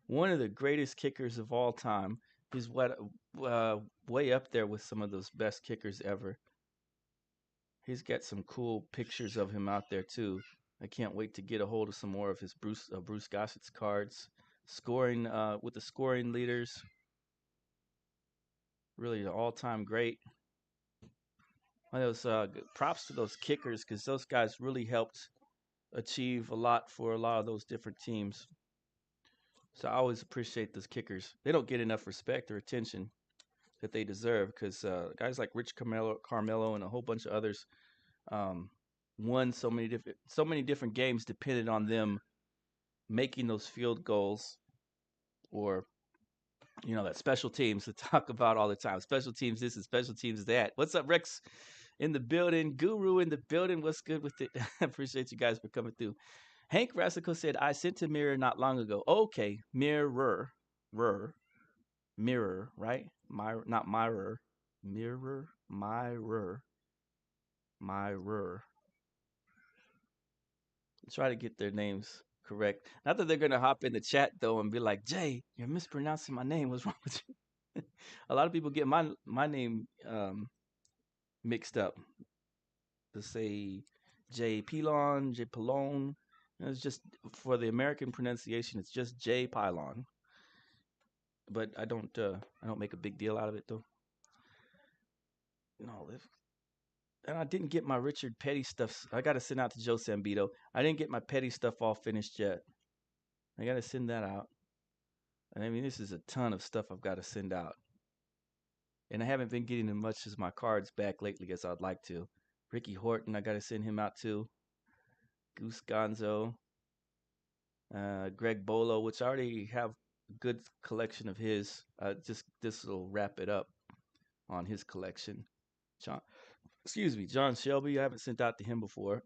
One of the greatest kickers of all time. He's way up there with some of those best kickers ever. He's got some cool pictures of him out there, too. I can't wait to get a hold of some more of his Bruce Gossett's cards. Scoring with the scoring leaders. Really an all-time great. Those props to those kickers, because those guys really helped achieve a lot for a lot of those different teams. So I always appreciate those kickers. They don't get enough respect or attention that they deserve, because guys like Rich Carmelo and a whole bunch of others won so many different games depended on them making those field goals, or that special teams to talk about all the time. Special teams this and special teams that. What's up, Rex? In the building. Guru in the building. What's good with it? I appreciate you guys for coming through. Hank Rassico said, I sent a mirror not long ago. Okay. Mirror, right? Not mirror. Mirror. Try to get their names correct. Not that they're gonna hop in the chat though and be like, Jay, you're mispronouncing my name. What's wrong with you? A lot of people get my name mixed up. To say J Pilon, J Pilon. It's just for the American pronunciation. It's just J Pylon. But I don't make a big deal out of it though. No, and I didn't get my Richard Petty stuff. I got to send out to Joe Sambito. I didn't get my Petty stuff all finished yet. I got to send that out. And I mean, this is a ton of stuff I've got to send out. And I haven't been getting as much as my cards back lately as I'd like to. Ricky Horton, I got to send him out too. Goose Gonzo. Greg Bolo, which I already have a good collection of his. Just this will wrap it up on his collection. John Shelby, I haven't sent out to him before.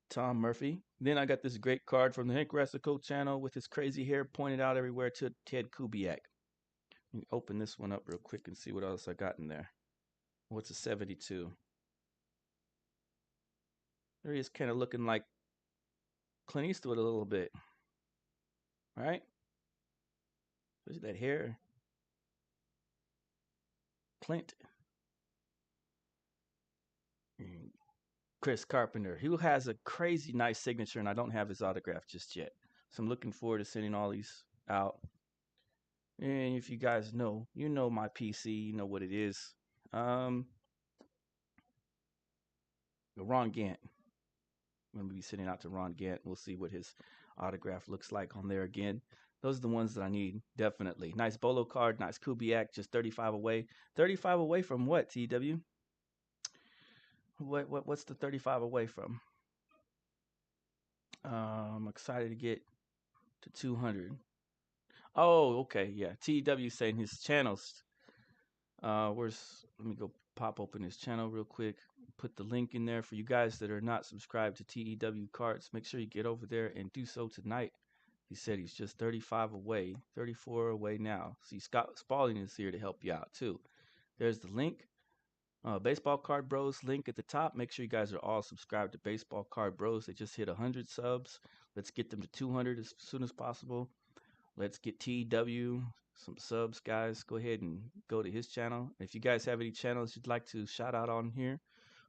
Tom Murphy. Then I got this great card from the Hank Rassico channel with his crazy hair pointed out everywhere to Ted Kubiak. Let me open this one up real quick and see what else I got in there. What's a 72? There he is, kind of looking like Clint Eastwood a little bit. Right? Look at that hair. Clint. Chris Carpenter. He has a crazy nice signature, and I don't have his autograph just yet. So I'm looking forward to sending all these out. And if you guys know, you know my PC, you know what it is. Ron Gant. I'm going to be sending out to Ron Gant. We'll see what his autograph looks like on there again. Those are the ones that I need, definitely. Nice Bolo card, nice Kubiak, just 35 away. 35 away from what, TW? What's the 35 away from? I'm excited to get to 200. Oh, okay, yeah. TW saying his channels. Let me go pop open his channel real quick. Put the link in there for you guys that are not subscribed to TEW Cards. Make sure you get over there and do so tonight. He said he's just 35 away, 34 away now. See, Scott Spalding is here to help you out too. There's the link. Baseball Card Bros link at the top. Make sure you guys are all subscribed to Baseball Card Bros. They just hit 100 subs. Let's get them to 200 as soon as possible. Let's get TW some subs, guys. Go ahead and go to his channel. If you guys have any channels you'd like to shout out on here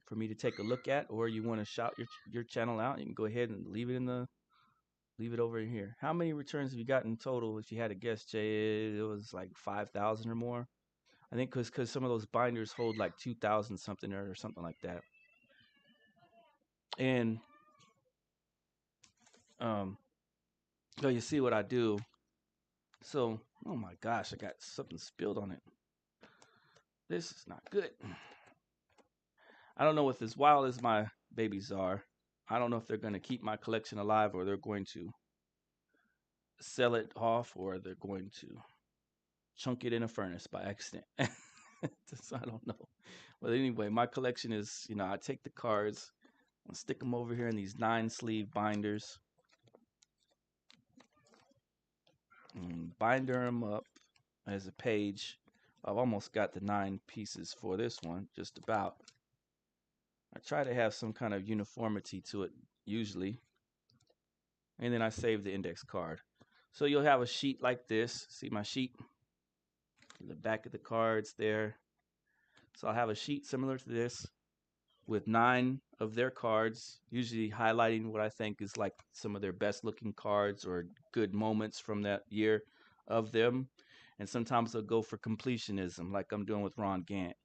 for me to take a look at, or you want to shout your channel out, you can go ahead and leave it over here. How many returns have you got in total? If you had to guess, Jay, it was like 5,000 or more. I think because some of those binders hold like 2,000 something or something like that. And so you see what I do. So, oh my gosh, I got something spilled on it. This is not good. I don't know if as wild as my babies are, I don't know if they're going to keep my collection alive or they're going to sell it off or they're going to chunk it in a furnace by accident. So I don't know. But anyway, my collection is, I take the cards and stick them over here in these 9-sleeve binders. And binder them up as a page. I've almost got the 9 pieces for this one, just about. I try to have some kind of uniformity to it, usually. And then I save the index card. So you'll have a sheet like this. See my sheet? The back of the cards there. So I'll have a sheet similar to this with 9 of their cards, usually highlighting what I think is like some of their best looking cards or good moments from that year of them. And sometimes I'll go for completionism like I'm doing with Ron Gant.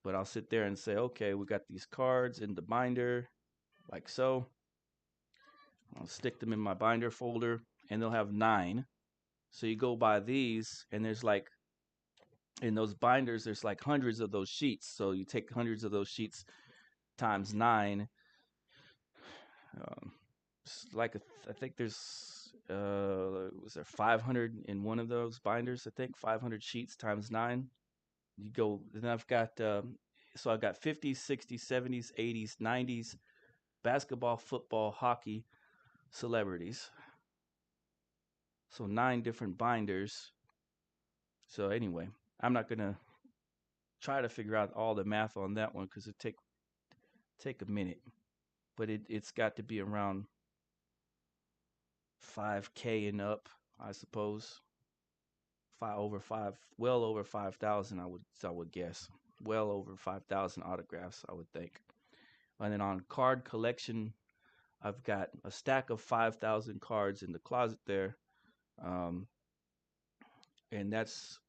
But I'll sit there and say, okay, we got these cards in the binder like so. I'll stick them in my binder folder and they'll have 9. So you go by these and there's like, in those binders, there's like hundreds of those sheets. So you take hundreds of those sheets times 9. I think there's, was there 500 in one of those binders? I think 500 sheets times 9. You go, then I've got, so I've got 50s, 60s, 70s, 80s, 90s, basketball, football, hockey, celebrities. So 9 different binders. So anyway, I'm not going to try to figure out all the math on that one because it take a minute. But it's got to be around 5K and up, I suppose. Well over 5,000, I would guess. Well over 5,000 autographs, I would think. And then on card collection, I've got a stack of 5,000 cards in the closet there. Um, and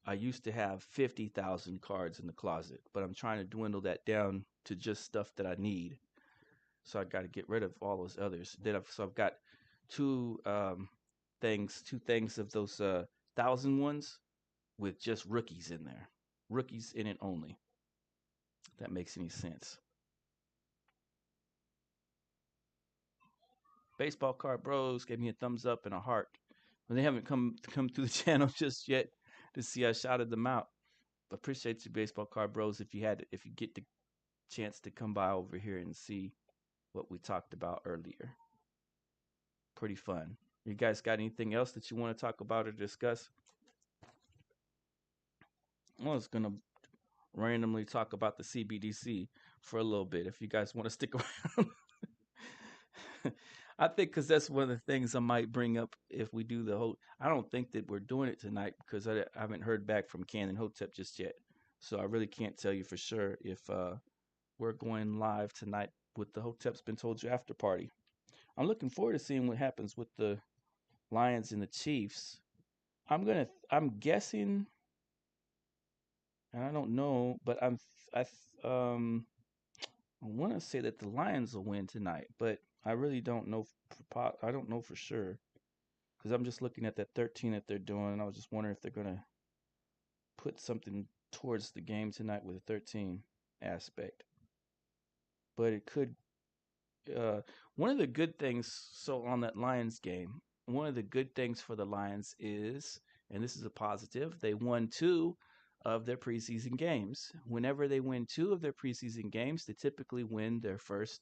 I used to have 50,000 cards in the closet, but I'm trying to dwindle that down to just stuff that I need. So I got to get rid of all those others. So I've got two things of those 1,000 ones with just rookies in there. Rookies in it only. If that makes any sense. Baseball Card Bros gave me a thumbs up and a heart. But they haven't come through the channel just yet to see I shouted them out. But appreciate you, Baseball Card Bros, if you get the chance to come by over here and see what we talked about earlier. Pretty fun. You guys got anything else that you want to talk about or discuss? I was going to randomly talk about the CBDC for a little bit if you guys want to stick around. I think because that's one of the things I might bring up if we do the whole. I don't think that we're doing it tonight because I haven't heard back from Canon Hotep just yet. So I really can't tell you for sure if we're going live tonight with the Hotep's Been Told You after party. I'm looking forward to seeing what happens with the Lions and the Chiefs. I'm guessing, and I don't know, but I want to say that the Lions will win tonight, but I really don't know. I don't know for sure because I'm just looking at that 13 that they're doing, and I was just wondering if they're gonna put something towards the game tonight with a 13 aspect. But it could. One of the good things, so on that Lions game, one of the good things for the Lions is, and this is a positive, they won 2 of their preseason games. Whenever they win 2 of their preseason games, they typically win their first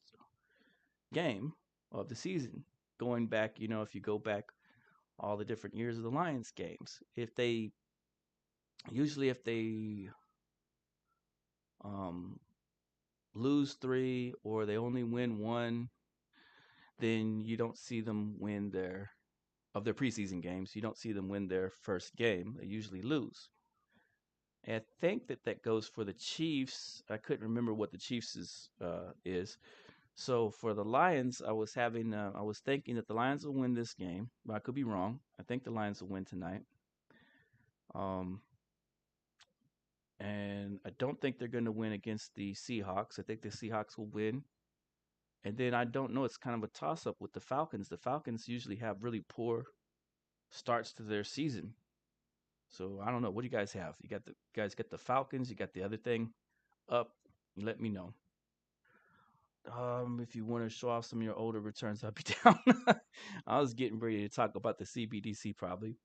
game of the season. Going back, if you go back all the different years of the Lions games, if they lose 3 or they only win 1, then you don't see them win their preseason games. You don't see them win their first game. They usually lose. And I think that goes for the Chiefs. I couldn't remember what the Chiefs is. So for the Lions, I was thinking that the Lions will win this game, but I could be wrong. I think the Lions will win tonight. And I don't think they're going to win against the Seahawks. I think the Seahawks will win. And then I don't know. It's kind of a toss-up with the Falcons. The Falcons usually have really poor starts to their season. So I don't know. What do you guys have? You guys got the Falcons. You got the other thing up. You let me know. If you want to show off some of your older returns, I'll be down. I was getting ready to talk about the CBDC probably.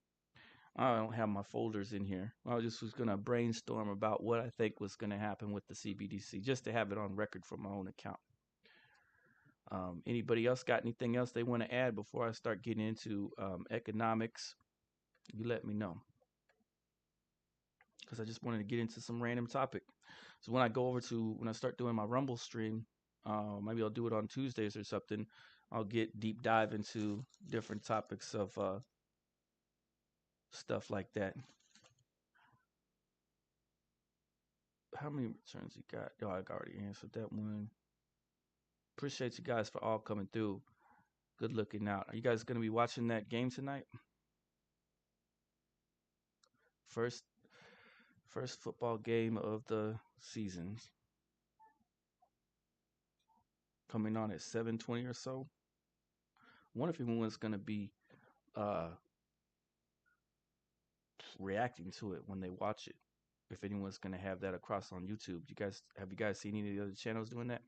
I don't have my folders in here. I just was going to brainstorm about what I think was going to happen with the CBDC, just to have it on record for my own account. Anybody else got anything else they want to add before I start getting into economics? You let me know. Because I just wanted to get into some random topic. So when I start doing my Rumble stream, maybe I'll do it on Tuesdays or something. I'll get deep dive into different topics of stuff like that. How many returns you got? Oh, I already answered that one. Appreciate you guys for all coming through. Good looking out. Are you guys going to be watching that game tonight? First football game of the season. Coming on at 7:20 or so. I wonder if anyone's going to be reacting to it when they watch it. If anyone's going to have that across on YouTube. Have you guys seen any of the other channels doing that?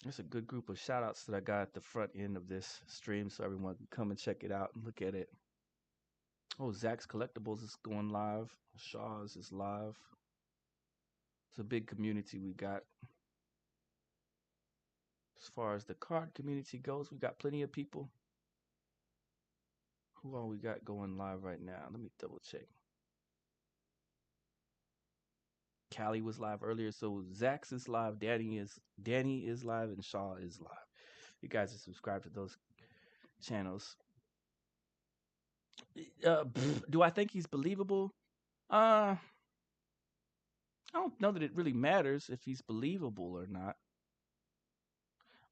There's a good group of shout outs that I got at the front end of this stream so everyone can come and check it out and look at it. Oh, Zach's Collectibles is going live. Shaw's is live. It's a big community we got. As far as the card community goes, we got plenty of people. Who all we got going live right now? Let me double check. Callie was live earlier. So Zax is live, Danny is live, and Shaw is live. You guys are subscribed to those channels. Do I think he's believable? I don't know that it really matters if he's believable or not.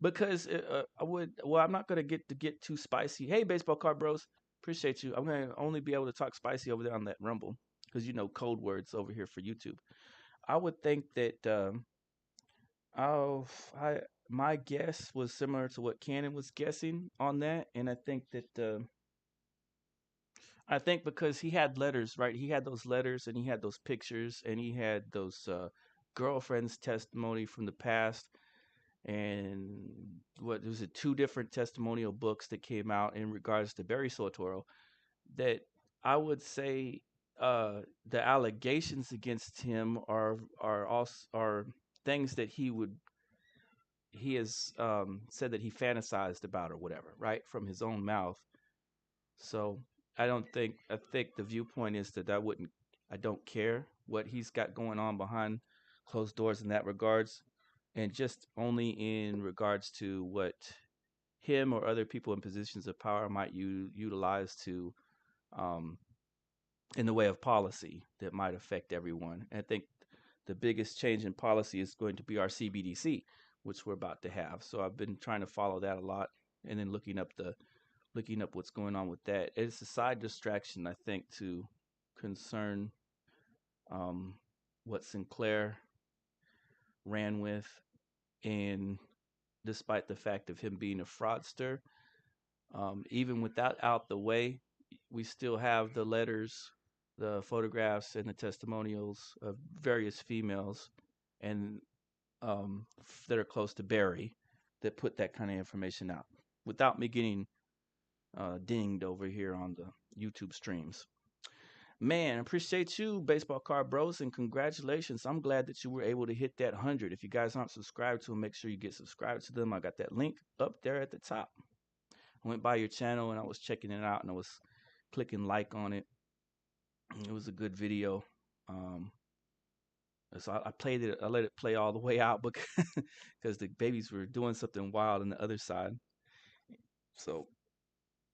Because I'm not gonna get too spicy. Hey, baseball card bros, appreciate you. I'm gonna only be able to talk spicy over there on that Rumble because code words over here for YouTube. I would think that I my guess was similar to what Cannon was guessing on that, and I think because he had letters, right? He had those letters, and he had those pictures, and he had those girlfriend's testimony from the past, and what was it? Two different testimonial books that came out in regards to Barry Soetoro. That I would say the allegations against him are things that he has said that he fantasized about or whatever, right, from his own mouth. So I think the viewpoint is that I don't care what he's got going on behind closed doors in that regards, and just only in regards to what him or other people in positions of power might utilize to um, in the way of policy that might affect everyone. And I think the biggest change in policy is going to be our CBDC, which we're about to have. So I've been trying to follow that a lot, and then looking up what's going on with that. It's a side distraction, I think, to concern what Sinclair ran with, and despite the fact of him being a fraudster, even without out the way, we still have the letters, the photographs, and the testimonials of various females, and that are close to Barry, that put that kind of information out without me getting dinged over here on the YouTube streams. Man, appreciate you, Baseball Card Bros, and congratulations. I'm glad that you were able to hit that 100. If you guys aren't subscribed to them, make sure you get subscribed to them. I got that link up there at the top. I went by your channel and I was checking it out, and I was clicking like on it. It was a good video. So I played it. I let it play all the way out because the babies were doing something wild on the other side. So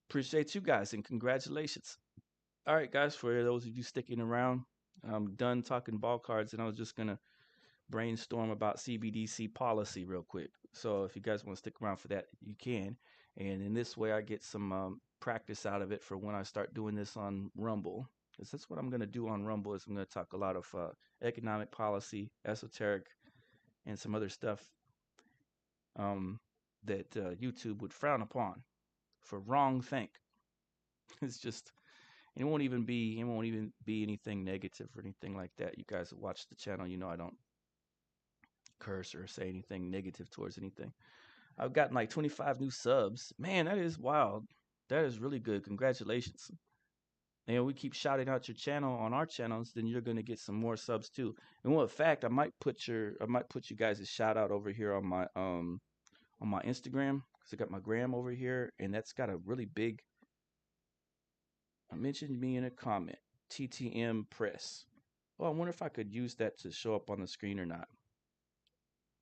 appreciate you guys and congratulations. All right, guys, for those of you sticking around, I'm done talking ball cards, and I was just gonna brainstorm about CBDC policy real quick. So if you guys want to stick around for that, you can. And in this way, I get some practice out of it for when I start doing this on Rumble. Because that's what I'm gonna do on Rumble. Is I'm gonna talk a lot of economic policy, esoteric, and some other stuff that YouTube would frown upon for wrong think. It's just it won't even be anything negative or anything like that. You guys that watch the channel, I don't curse or say anything negative towards anything. I've gotten like 25 new subs. Man, that is wild. That is really good. Congratulations. And we keep shouting out your channel on our channels, then you're gonna get some more subs too. And in fact, I might put you guys a shout out over here on my Instagram, because I got my gram over here, and that's got a really big. Mention me in a comment. TTM Press. Oh, I wonder if I could use that to show up on the screen or not.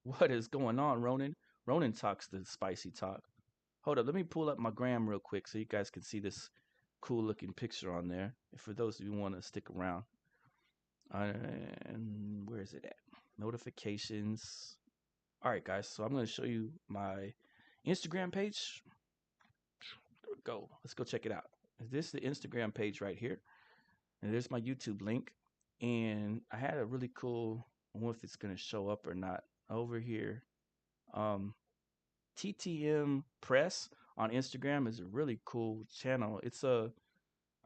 What is going on, Ronan? Ronan talks the spicy talk. Hold up, let me pull up my gram real quick so you guys can see this cool looking picture on there. And for those of you who want to stick around. And where is it at? Notifications. All right, guys. So I'm going to show you my Instagram page. There we go. Let's go check it out. This is the Instagram page right here. And there's my YouTube link. And I had a really cool, I don't know if it's going to show up or not, over here. TTM Press on Instagram is a really cool channel.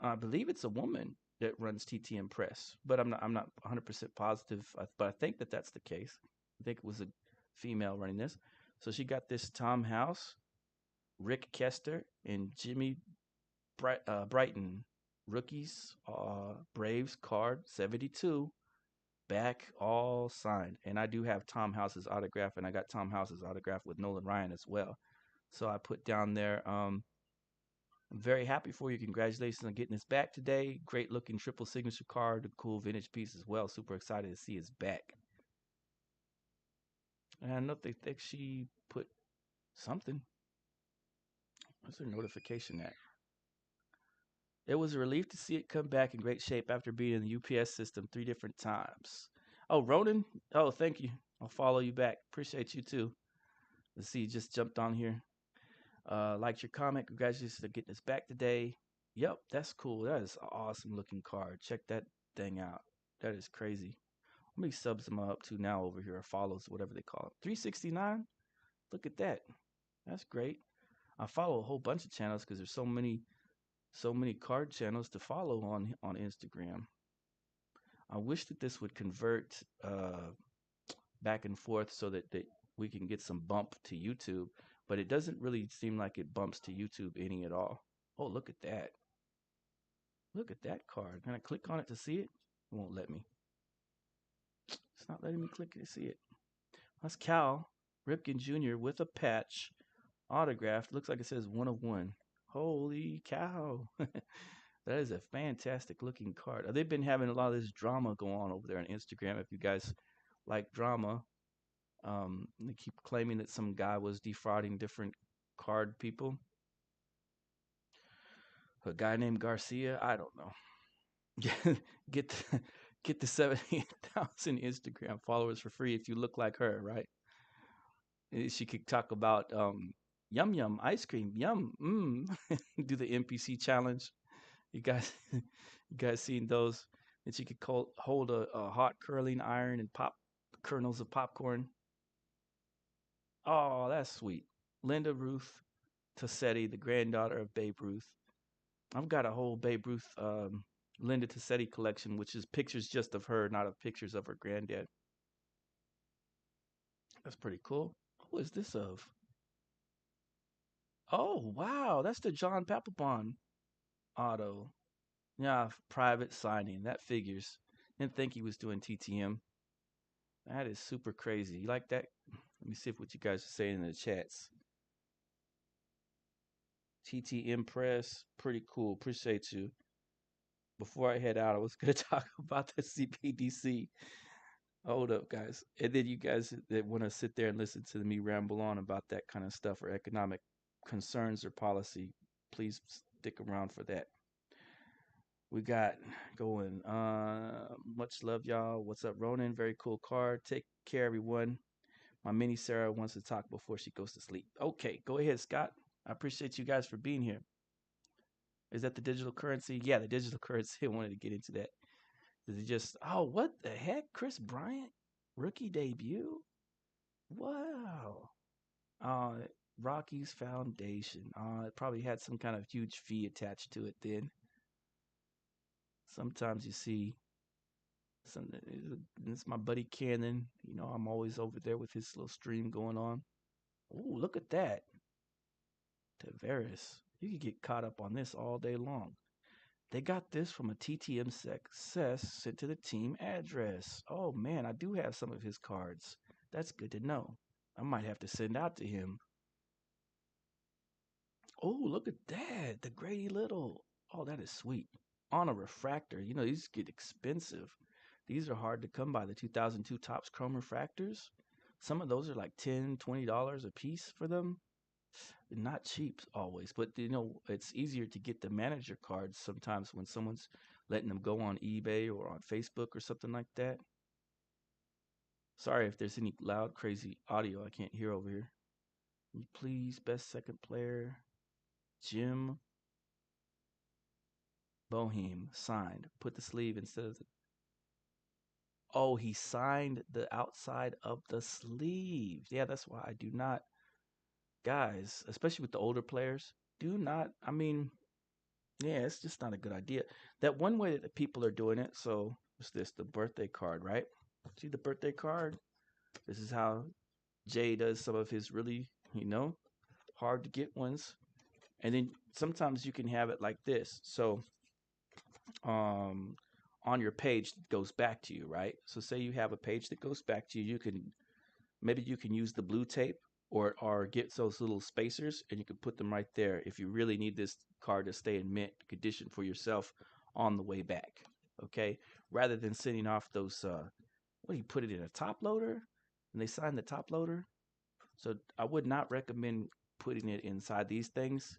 I believe it's a woman that runs TTM Press, but I'm not 100% positive, but I think that that's the case. I think it was a female running this. So she got this Tom House, Rick Kester, and Jimmy Brighton rookies, Braves card 72, back all signed. And I do have Tom House's autograph, and I got Tom House's autograph with Nolan Ryan as well. So I put down there I'm very happy for you. Congratulations on getting this back today. Great looking triple signature card. A cool vintage piece as well. Super excited to see his back. And I know they think she put something. What's her notification at? It was a relief to see it come back in great shape after being in the UPS system 3 different times. Oh, Ronan? Oh, thank you. I'll follow you back. Appreciate you too. Let's see, you just jumped on here. Liked your comment. Congratulations on getting this back today. Yep, that's cool. That is an awesome looking card. Check that thing out. That is crazy. How many subs am I up to now over here, or follows, whatever they call it? 369? Look at that. That's great. I follow a whole bunch of channels because there's so many card channels to follow on Instagram. I wish that this would convert back and forth so that we can get some bump to YouTube, but it doesn't really seem like it bumps to YouTube any at all. Oh, look at that. Look at that card. Can I click on it to see it? It won't let me. It's not letting me click to see it. That's Cal Ripken Jr. with a patch, autographed. Looks like it says 1 of 1. Holy cow. That is a fantastic looking card. They've been having a lot of this drama go on over there on Instagram. If you guys like drama, they keep claiming that some guy was defrauding different card people. A guy named Garcia, I don't know. Get the 70,000 Instagram followers for free if you look like her, right? She could talk about yum yum ice cream, yum, do the NPC challenge. You guys seen those? That she could hold a hot curling iron and pop kernels of popcorn. Oh, that's sweet. Linda Ruth Tossetti, the granddaughter of Babe Ruth. I've got a whole Babe Ruth Linda Tossetti collection, which is pictures just of her, not of pictures of her granddad. That's pretty cool. Who is this of? Oh, wow. That's the John Papelbon auto. Yeah, private signing. That figures. Didn't think he was doing TTM. That is super crazy. You like that? Let me see what you guys are saying in the chats. TTM press. Pretty cool. Appreciate you. Before I head out, I was going to talk about the CBDC. Hold up, guys. And then you guys that want to sit there and listen to me ramble on about that kind of stuff or economic concerns or policy, please stick around for that. We got going. Much love, y'all. What's up, Ronan? Very cool card. Take care, everyone. My mini Sarah wants to talk before she goes to sleep. Okay, go ahead, Scott. I appreciate you guys for being here. Is that the digital currency? Yeah, the digital currency. I wanted to get into that. Is it just, oh, what the heck? Chris Bryant? Rookie debut? Wow. Rockies Foundation. It probably had some kind of huge fee attached to it then. Sometimes you see it's my buddy Cannon. You know, I'm always over there with his little stream going on. Oh, look at that. Tavares. You could get caught up on this all day long. They got this from a TTM Succes sent to the team address. Oh, man, I do have some of his cards. That's good to know. I might have to send out to him. Oh, look at that. The Grady Little. Oh, that is sweet. On a refractor. You know, these get expensive. These are hard to come by. The 2002 Topps Chrome refractors. Some of those are like $10, $20 a piece for them. Not cheap always, but you know, it's easier to get the manager cards sometimes when someone's letting them go on eBay or on Facebook or something like that. Sorry if there's any loud, crazy audio I can't hear over here. Can you please, best second player, Jim Boeheim, signed. Put the sleeve instead of the... Oh, he signed the outside of the sleeve. Yeah, that's why I do not... Guys, especially with the older players, do not... I mean, yeah, it's just not a good idea. That one way that people are doing it, so what's this? The birthday card, right? See the birthday card? This is how Jay does some of his really, you know, hard to get ones. And then sometimes you can have it like this. So on your page that goes back to you, right? So say you have a page that goes back to you, maybe you can use the blue tape or get those little spacers and you can put them right there if you really need this card to stay in mint condition for yourself on the way back. Okay, rather than sending off those what do you put it in a top loader and they sign the top loader. So I would not recommend putting it inside these things.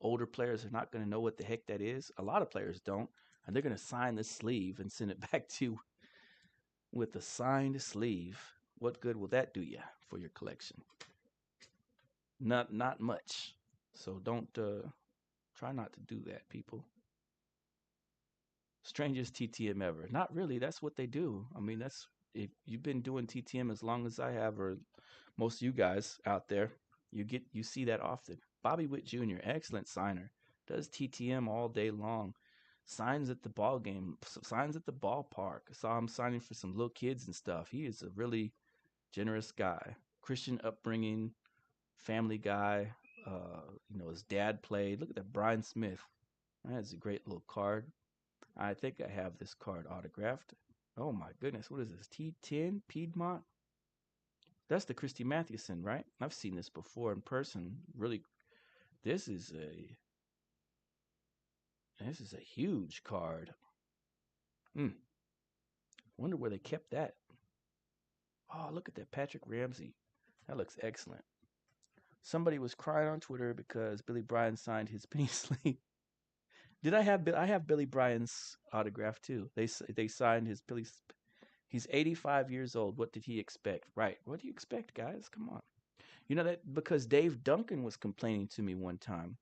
Older players are not going to know what the heck that is. A lot of players don't, and they're going to sign the sleeve and send it back to you with a signed sleeve. What good will that do you for your collection? Not much. So don't try not to do that, people. Strangest TTM ever. Not really. That's what they do. I mean, that's if you've been doing TTM as long as I have, or most of you guys out there, you see that often. Bobby Witt Jr., excellent signer, does TTM all day long. Signs at the ball game, signs at the ballpark. I saw him signing for some little kids and stuff. He is a really generous guy. Christian upbringing, family guy. His dad played. Look at that, Brian Smith. That's a great little card. I think I have this card autographed. Oh my goodness, what is this? T10 Piedmont? That's the Christy Mathewson, right? I've seen this before in person. Really, this is a huge card. Wonder where they kept that. Oh, look at that, Patrick Ramsey. That looks excellent. Somebody was crying on Twitter because Billy Bryan signed his penny sleeve. I have Billy Bryan's autograph too. They signed his Billy. He's 85 years old. What did he expect? Right. What do you expect, guys? Come on. You know that because Dave Duncan was complaining to me one time.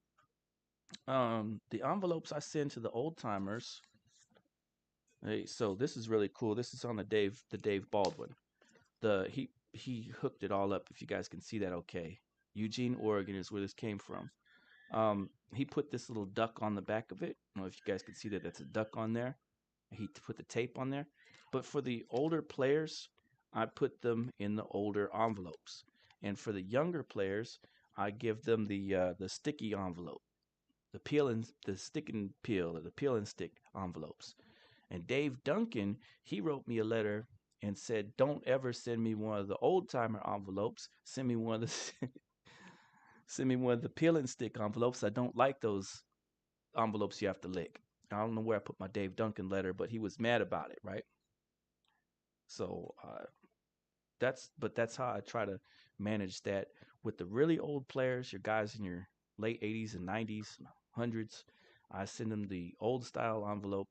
The envelopes I send to the old timers. Hey, so this is really cool. This is on the Dave Baldwin. He hooked it all up. If you guys can see that, okay. Eugene, Oregon is where this came from. He put this little duck on the back of it. I don't know if you guys can see that. That's a duck on there. He put the tape on there. But for the older players, I put them in the older envelopes. And for the younger players, I give them the sticky envelope, the stick and peel, or the peel and stick envelopes. And Dave Duncan, he wrote me a letter and said, "Don't ever send me one of the old timer envelopes. Send me one of the peel and stick envelopes. I don't like those envelopes you have to lick." I don't know where I put my Dave Duncan letter, but he was mad about it, right? So that's how I try to manage that with the really old players, your guys in your late 80s and 90s, hundreds. I send them the old style envelope,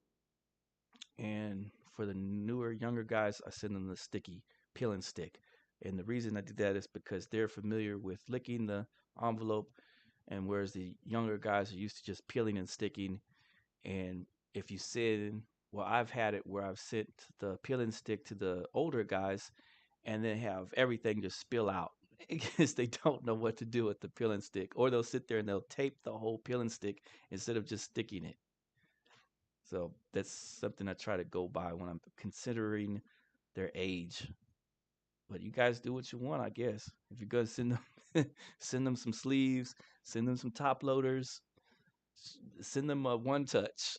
and for the newer, younger guys, I send them the sticky peel and stick. And the reason I do that is because they're familiar with licking the envelope, and whereas the younger guys are used to just peeling and sticking. And if you send, well, I've had it where I've sent the peel and stick to the older guys and then have everything just spill out because they don't know what to do with the peel and stick. Or they'll sit there and they'll tape the whole peel and stick instead of just sticking it. So that's something I try to go by when I'm considering their age. But you guys do what you want, I guess. If you're gonna send them, send them some sleeves, send them some top loaders, send them a one touch.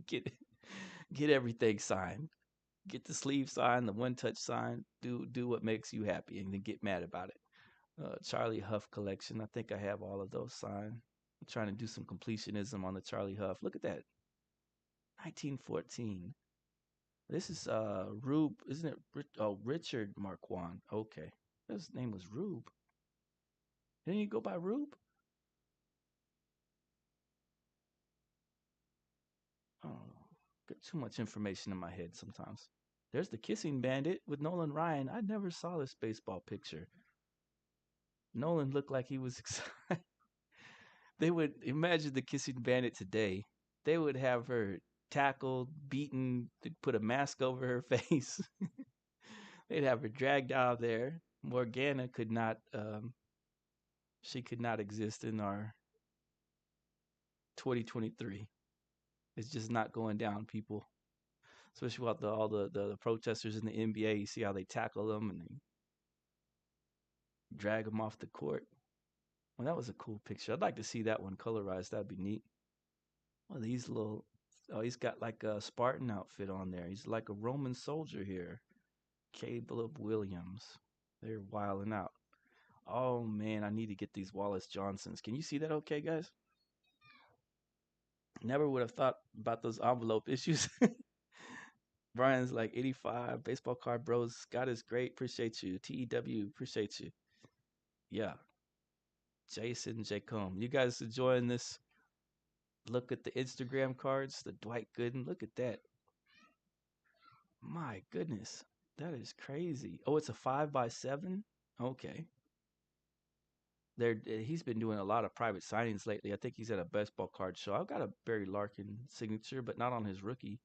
get everything signed. Get the sleeve signed, the one touch signed. Do what makes you happy, and then get mad about it. Charlie Huff collection. I think I have all of those signed. I'm trying to do some completionism on the Charlie Huff. Look at that. 1914. This is Rube, isn't it? Richard Marquand. Okay. His name was Rube. Didn't you go by Rube? Oh, got too much information in my head sometimes. There's the Kissing Bandit with Nolan Ryan. I never saw this baseball picture. Nolan looked like he was excited. They would imagine the Kissing Bandit today. They would have her tackled, beaten, put a mask over her face. They'd have her dragged out there. Morgana could not. She could not exist in our 2023. It's just not going down, people. Especially with all the protesters in the NBA. You see how they tackle them and they drag them off the court. Well, that was a cool picture. I'd like to see that one colorized. That'd be neat. Well, these little. Oh, he's got like a Spartan outfit on there. He's like a Roman soldier here. Caleb Williams. They're wilding out. Oh man, I need to get these Wallace Johnsons. Can you see that okay, guys? Never would have thought about those envelope issues. Brian's like 85. Baseball card bros. Scott is great. Appreciate you. TEW, appreciate you. Yeah. Jason Jacom. You guys enjoying this? Look at the Instagram cards. The Dwight Gooden. Look at that. My goodness. That is crazy. Oh, it's a 5x7? Okay. He's been doing a lot of private signings lately. I think he's at a baseball card show. I've got a Barry Larkin signature, but not on his rookie.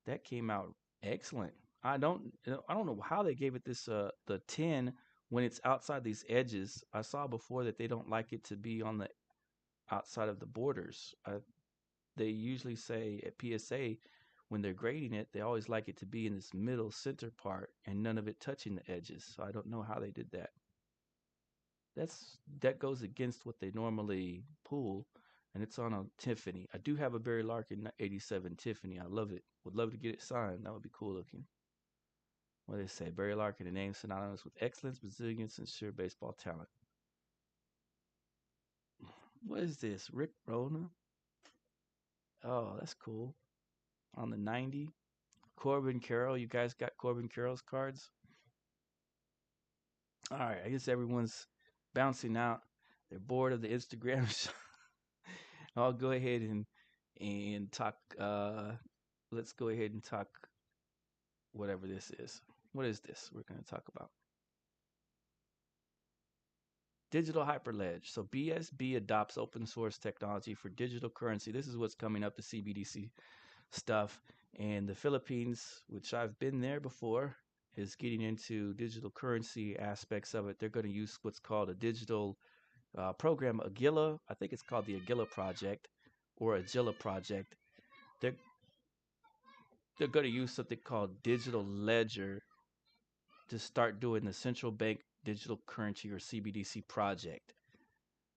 That came out excellent. I don't know how they gave it this the 10 when it's outside these edges. I saw before that they don't like it to be on the outside of the borders. They usually say at PSA when they're grading it, they always like it to be in this middle center part and none of it touching the edges. So I don't know how they did that. That goes against what they normally pull, and it's on a Tiffany. I do have a Barry Larkin 87 Tiffany. I love it. Would love to get it signed. That would be cool looking. What do they say? Barry Larkin, a name synonymous with excellence, resilience, and sheer baseball talent. What is this? Rick Rona? Oh, that's cool. On the 90. Corbin Carroll. You guys got Corbin Carroll's cards? All right. I guess everyone's bouncing out. They're bored of the Instagram. I'll go ahead and talk. Let's go ahead and talk whatever this is. What is this we're going to talk about? Digital Hyperledge. So BSB adopts open source technology for digital currency. This is what's coming up, the CBDC stuff. And the Philippines, which I've been there before, is getting into digital currency aspects of it. They're going to use what's called a digital program, Agila. I think it's called the Agila Project or Agila Project. They're going to use something called digital ledger to start doing the central bank digital currency or CBDC project.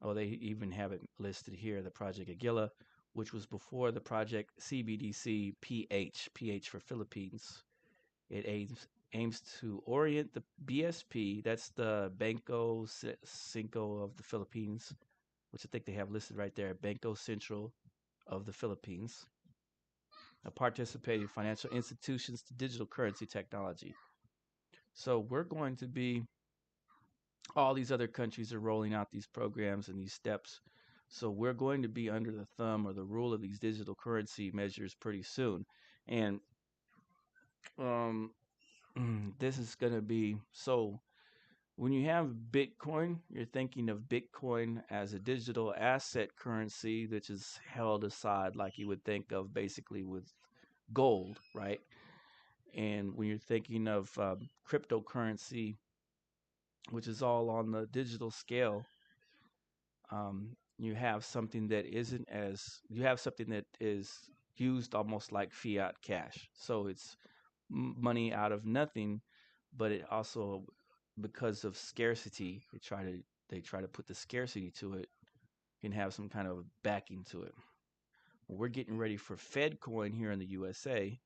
Oh, they even have it listed here, the Project Agila, which was before the Project CBDC PH for Philippines. It aims to orient the BSP, that's the Banco Cinco of the Philippines, which I think they have listed right there, Banco Central of the Philippines, participating financial institutions to digital currency technology. So we're going to be, all these other countries are rolling out these programs and these steps. So we're going to be under the thumb or the rule of these digital currency measures pretty soon. And this is going to be, so when you have Bitcoin, you're thinking of Bitcoin as a digital asset currency, which is held aside like you would think of basically with gold, right? And when you're thinking of cryptocurrency, which is all on the digital scale, you have something that is used almost like fiat cash. So it's money out of nothing, but it also, because of scarcity, they try to put the scarcity to it and have some kind of backing to it. Well, we're getting ready for FedCoin here in the USA,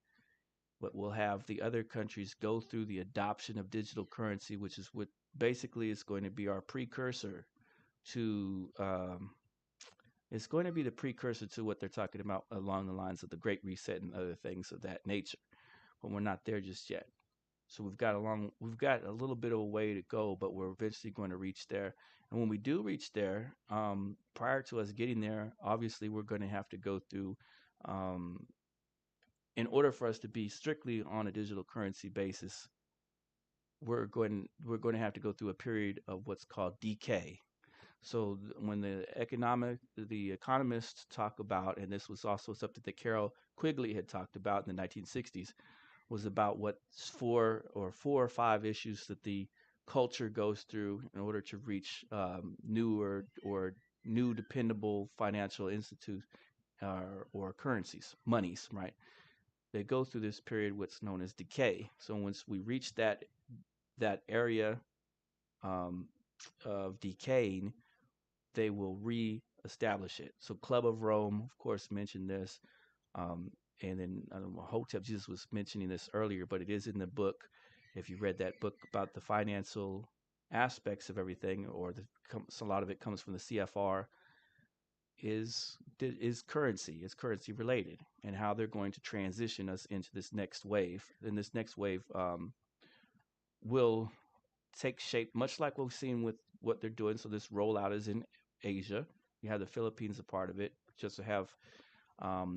but we'll have the other countries go through the adoption of digital currency, which is what basically is going to be our precursor to it's going to be the precursor to what they're talking about along the lines of the Great Reset and other things of that nature. But we're not there just yet. So we've got a little bit of a way to go, but we're eventually going to reach there. And when we do reach there, prior to us getting there, obviously we're going to have to go through, in order for us to be strictly on a digital currency basis, we're going to have to go through a period of what's called decay. So when the economists talk about, and this was also something that Carol Quigley had talked about in the 1960s, was about what four or five issues that the culture goes through in order to reach new dependable financial institutes or currencies, monies, right? They go through this period what's known as decay. So once we reach that area of decaying, they will re-establish it. So Club of Rome, of course, mentioned this. And then Hotep Jesus was mentioning this earlier, but it is in the book. If you read that book about the financial aspects of everything, or a lot of it comes from the CFR, is currency. It's currency related, and how they're going to transition us into this next wave. And this next wave will take shape much like we've seen with what they're doing. So this rollout is in Asia. You have the Philippines a part of it. Just to have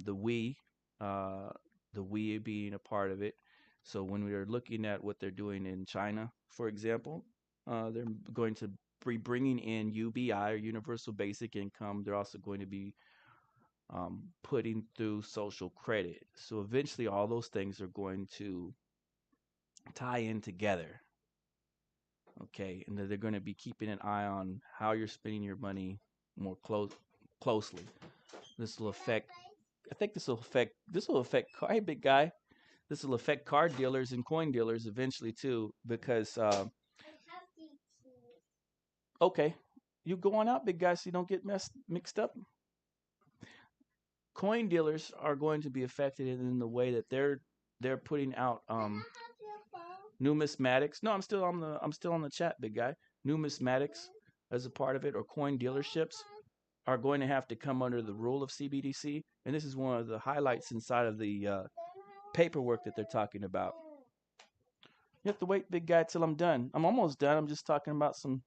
the uh, we being a part of it. So when we are looking at what they're doing in China, for example, they're going to be bringing in UBI, or Universal Basic Income. They're also going to be putting through social credit. So eventually, all those things are going to tie in together. Okay, and they're going to be keeping an eye on how you're spending your money more closely. This will affect. I think this will affect. Hey, big guy. This will affect card dealers and coin dealers eventually too, because okay, you go on out, big guy, so you don't get mixed up. Coin dealers are going to be affected in the way that they're putting out numismatics. No, I'm still on the chat, big guy. Numismatics as a part of it, or coin dealerships are going to have to come under the rule of CBDC, and this is one of the highlights inside of the paperwork that they're talking about. You have to wait, big guy, till I'm done. I'm almost done. I'm just talking about some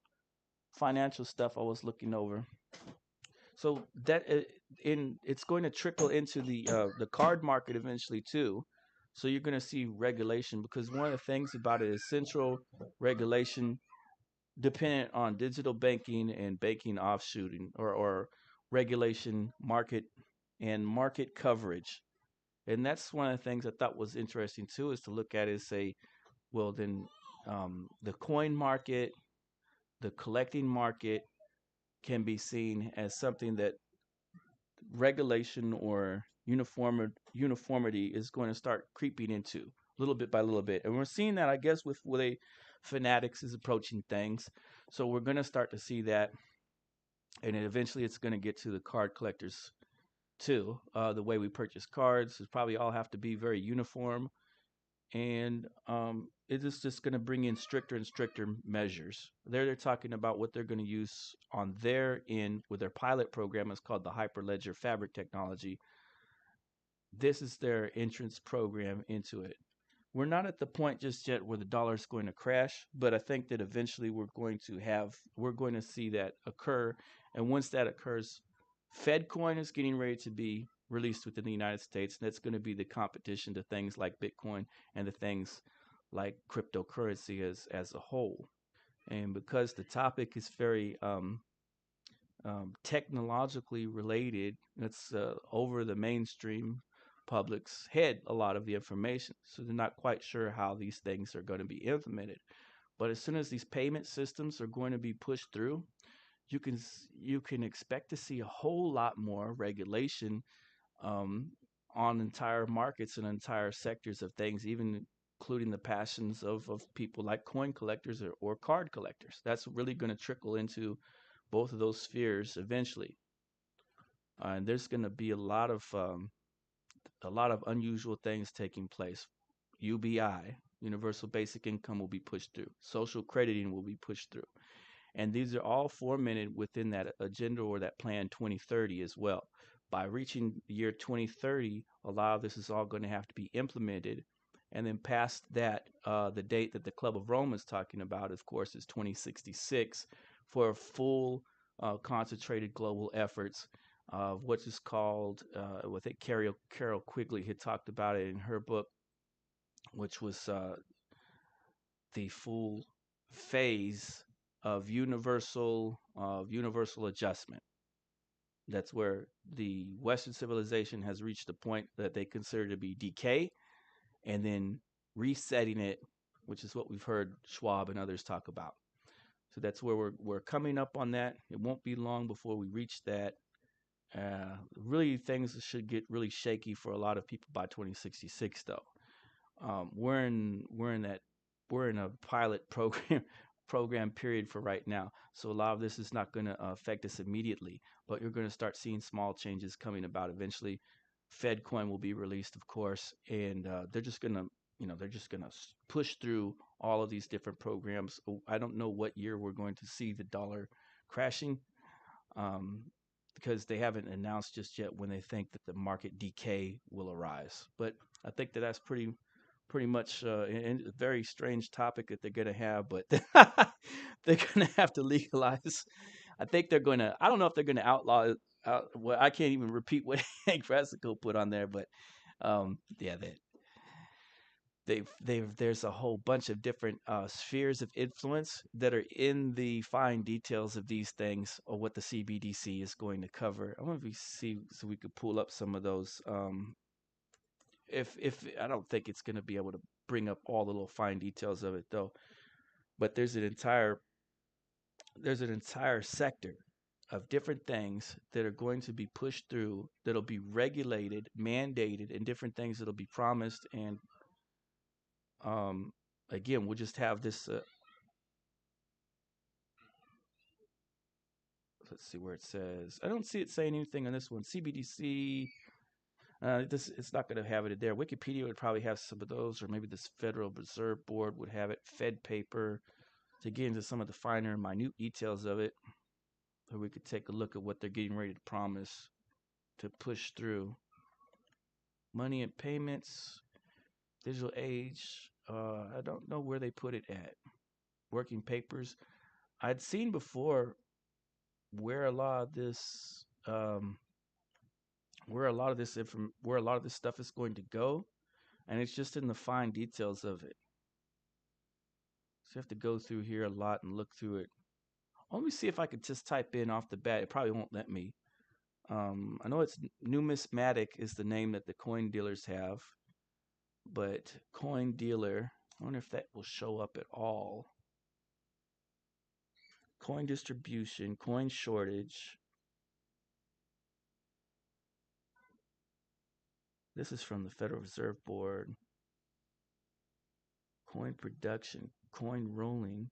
financial stuff I was looking over. So that it's going to trickle into the card market eventually too. So you're going to see regulation, because one of the things about it is central regulation dependent on digital banking and banking offshooting, or regulation, market coverage. And that's one of the things I thought was interesting too, is to look at it and say, well, then the coin market, the collecting market can be seen as something that regulation or uniformity is going to start creeping into little bit by little bit. And we're seeing that, I guess, with the way Fanatics is approaching things. So we're going to start to see that. And eventually it's going to get to the card collectors too. The way we purchase cards is probably all have to be very uniform. And it is just going to bring in stricter and stricter measures. They're talking about what they're going to use on their end with their pilot program. It's called the Hyperledger Fabric technology. This is their entrance program into it. We're not at the point just yet where the dollar is going to crash, but I think that eventually we're going to see that occur. And once that occurs, Fed coin is getting ready to be released within the United States, and that's going to be the competition to things like Bitcoin and the things like cryptocurrency as a whole. And because the topic is very technologically related, it's over the mainstream public's head, a lot of the information. So they're not quite sure how these things are going to be implemented. But as soon as these payment systems are going to be pushed through, you can expect to see a whole lot more regulation on entire markets and entire sectors of things, even including the passions of people like coin collectors or card collectors. That's really going to trickle into both of those spheres eventually. And there's going to be a lot of unusual things taking place. UBI, Universal Basic Income, will be pushed through. Social crediting will be pushed through. And these are all formatted within that agenda, or that plan 2030 as well. By reaching the year 2030, a lot of this is all going to have to be implemented. And then past that, the date that the Club of Rome is talking about, of course, is 2066 for full concentrated global efforts of what is called, I think Carol Quigley had talked about it in her book, which was the full phase of universal adjustment. That's where the Western civilization has reached a point that they consider to be decay, and then resetting it, which is what we've heard Schwab and others talk about. So that's where we're coming up on that. It won't be long before we reach that. Really, things should get really shaky for a lot of people by 2066, though. We're in a pilot program period for right now. So a lot of this is not going to affect us immediately, but you're going to start seeing small changes coming about eventually. Fed coin will be released, of course, and they're just going to push through all of these different programs. I don't know what year we're going to see the dollar crashing, because they haven't announced just yet when they think that the market decay will arise. But I think that that's pretty much a very strange topic that they're going to have, but they're going to have to legalize. I think they're going to. I don't know if they're going to outlaw. Well, I can't even repeat what Hank Frasico put on there, but yeah, there's a whole bunch of different spheres of influence that are in the fine details of these things, or what the CBDC is going to cover. I want to see so we could pull up some of those. If I don't think it's going to be able to bring up all the little fine details of it though, but there's an entire sector of different things that are going to be pushed through, that'll be regulated, mandated, and different things that'll be promised. And again, we'll just have this. Let's see where it says. I don't see it saying anything on this one. CBDC. It's not going to have it there. Wikipedia would probably have some of those, or maybe this Federal Reserve Board would have it. Fed paper to get into some of the finer, minute details of it, so we could take a look at what they're getting ready to promise to push through. Money and payments, digital age. I don't know where they put it at. Working papers. I'd seen before where a lot of this stuff is going to go, and it's just in the fine details of it. So you have to go through here a lot and look through it. Let me see if I could just type in off the bat. It probably won't let me. I know it's numismatic is the name that the coin dealers have, but coin dealer, I wonder if that will show up at all. Coin distribution, coin shortage. This is from the Federal Reserve Board. Coin production, coin rolling.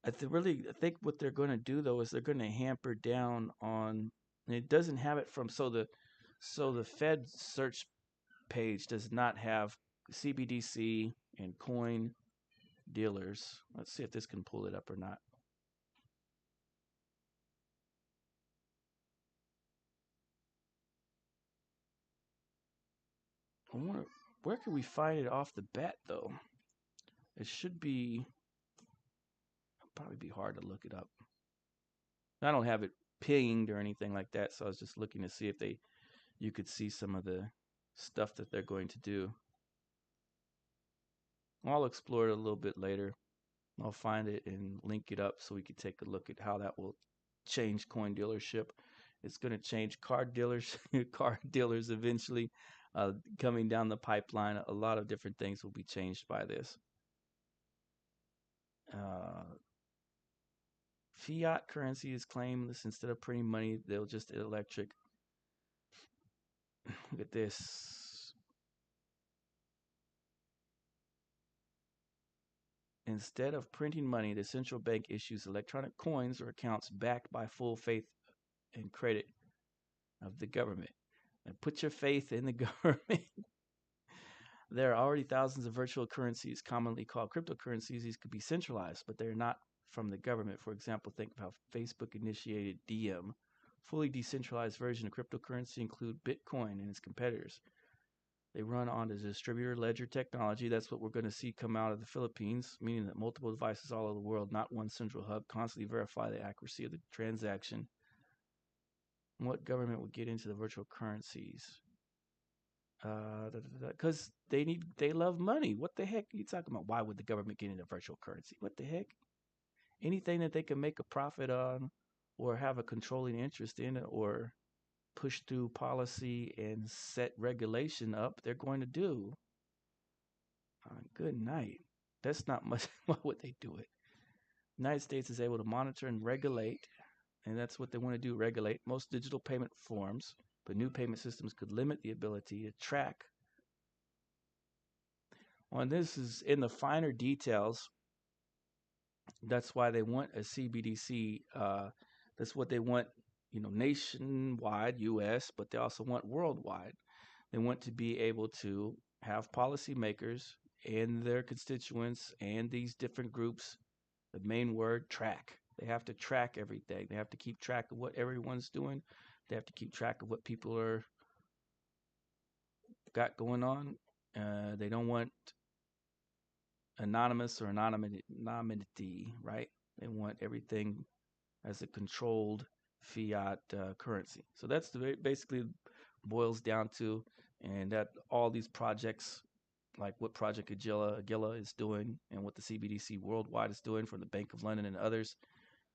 I think what they're going to do though is they're going to hamper down on. And it doesn't have it from so the Fed search page does not have CBDC and coin dealers. Let's see if this can pull it up or not. I wonder, where can we find it off the bat though? It should be. Probably be hard to look it up. I don't have it pinged or anything like that, so I was just looking to see if you could see some of the stuff that they're going to do. I'll explore it a little bit later. I'll find it and link it up so we can take a look at how that will change coin dealership. It's going to change car dealers eventually, coming down the pipeline. A lot of different things will be changed by this. Fiat currency is claimless. Instead of printing money, they'll just electric. Look at this. Instead of printing money, the central bank issues electronic coins or accounts backed by full faith and credit of the government. And put your faith in the government. There are already thousands of virtual currencies, commonly called cryptocurrencies. These could be centralized, but they're not from the government. For example, think of how Facebook initiated Diem. Fully decentralized version of cryptocurrency include Bitcoin and its competitors. They run on the distributed ledger technology. That's what we're going to see come out of the Philippines, meaning that multiple devices all over the world, not one central hub, constantly verify the accuracy of the transaction. And what government would get into the virtual currencies? Because they love money. What the heck are you talking about? Why would the government get into virtual currency? What the heck? Anything that they can make a profit on, or have a controlling interest in it, or push through policy and set regulation up, they're going to do. Good night. That's not much. Why would they do it? The United States is able to monitor and regulate, and that's what they want to do, regulate most digital payment forms. But new payment systems could limit the ability to track. Well, this is in the finer details. That's why they want a CBDC. That's what they want, nationwide, U.S., but they also want worldwide. They want to be able to have policymakers and their constituents and these different groups, the main word, track. They have to track everything. They have to keep track of what everyone's doing. They have to keep track of what people are got going on. They don't want anonymous or anonymity, right? They want everything as a controlled fiat currency. So that's basically boils down to, and that all these projects, like what Project Agila is doing, and what the CBDC worldwide is doing for the Bank of London and others,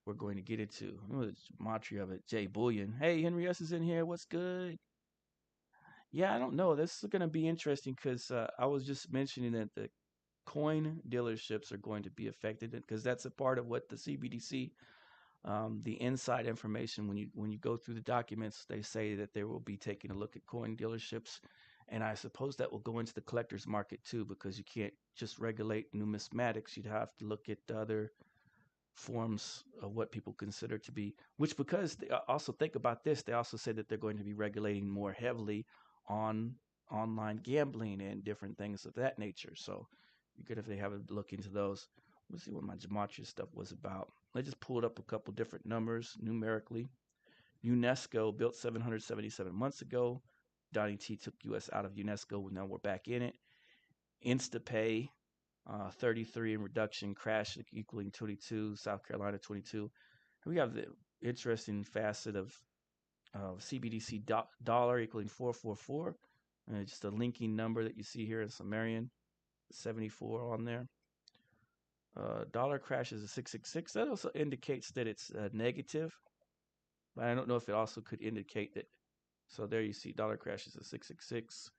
we're going to get into. The gematria of it. Jay Bullion. Hey, Henry S is in here. What's good? Yeah, I don't know. This is going to be interesting because I was just mentioning that the coin dealerships are going to be affected because that's a part of what the CBDC, the inside information. When you go through the documents, they say that they will be taking a look at coin dealerships, and I suppose that will go into the collector's market too, because you can't just regulate numismatics. You'd have to look at other forms of what people consider to be, which, because they also think about this, they also say that they're going to be regulating more heavily on online gambling and different things of that nature. So you could, if they have a look into those. Let's see what my gematria stuff was about. I just pulled up a couple different numbers numerically. UNESCO built 777 months ago. Donnie T took US out of UNESCO. Now we're back in it. InstaPay, 33 in reduction. Crash equaling 22. South Carolina 22. And we have the interesting facet of CBDC dollar equaling 444. Just a linking number that you see here in Sumerian, 74 on there. Dollar crash is a 666. That also indicates that it's negative, but I don't know if it also could indicate that. So there you see dollar crash is a 666.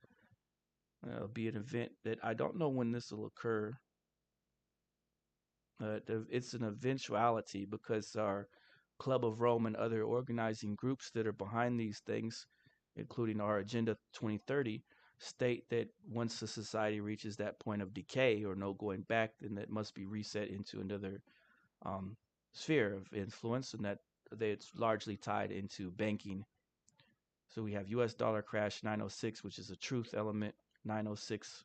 It'll be an event that I don't know when this will occur. It's an eventuality because our Club of Rome and other organizing groups that are behind these things, including our Agenda 2030, state that once a society reaches that point of decay or no going back, then that must be reset into another sphere of influence, and that it's largely tied into banking. So we have US dollar crash 906, which is a truth element, 906,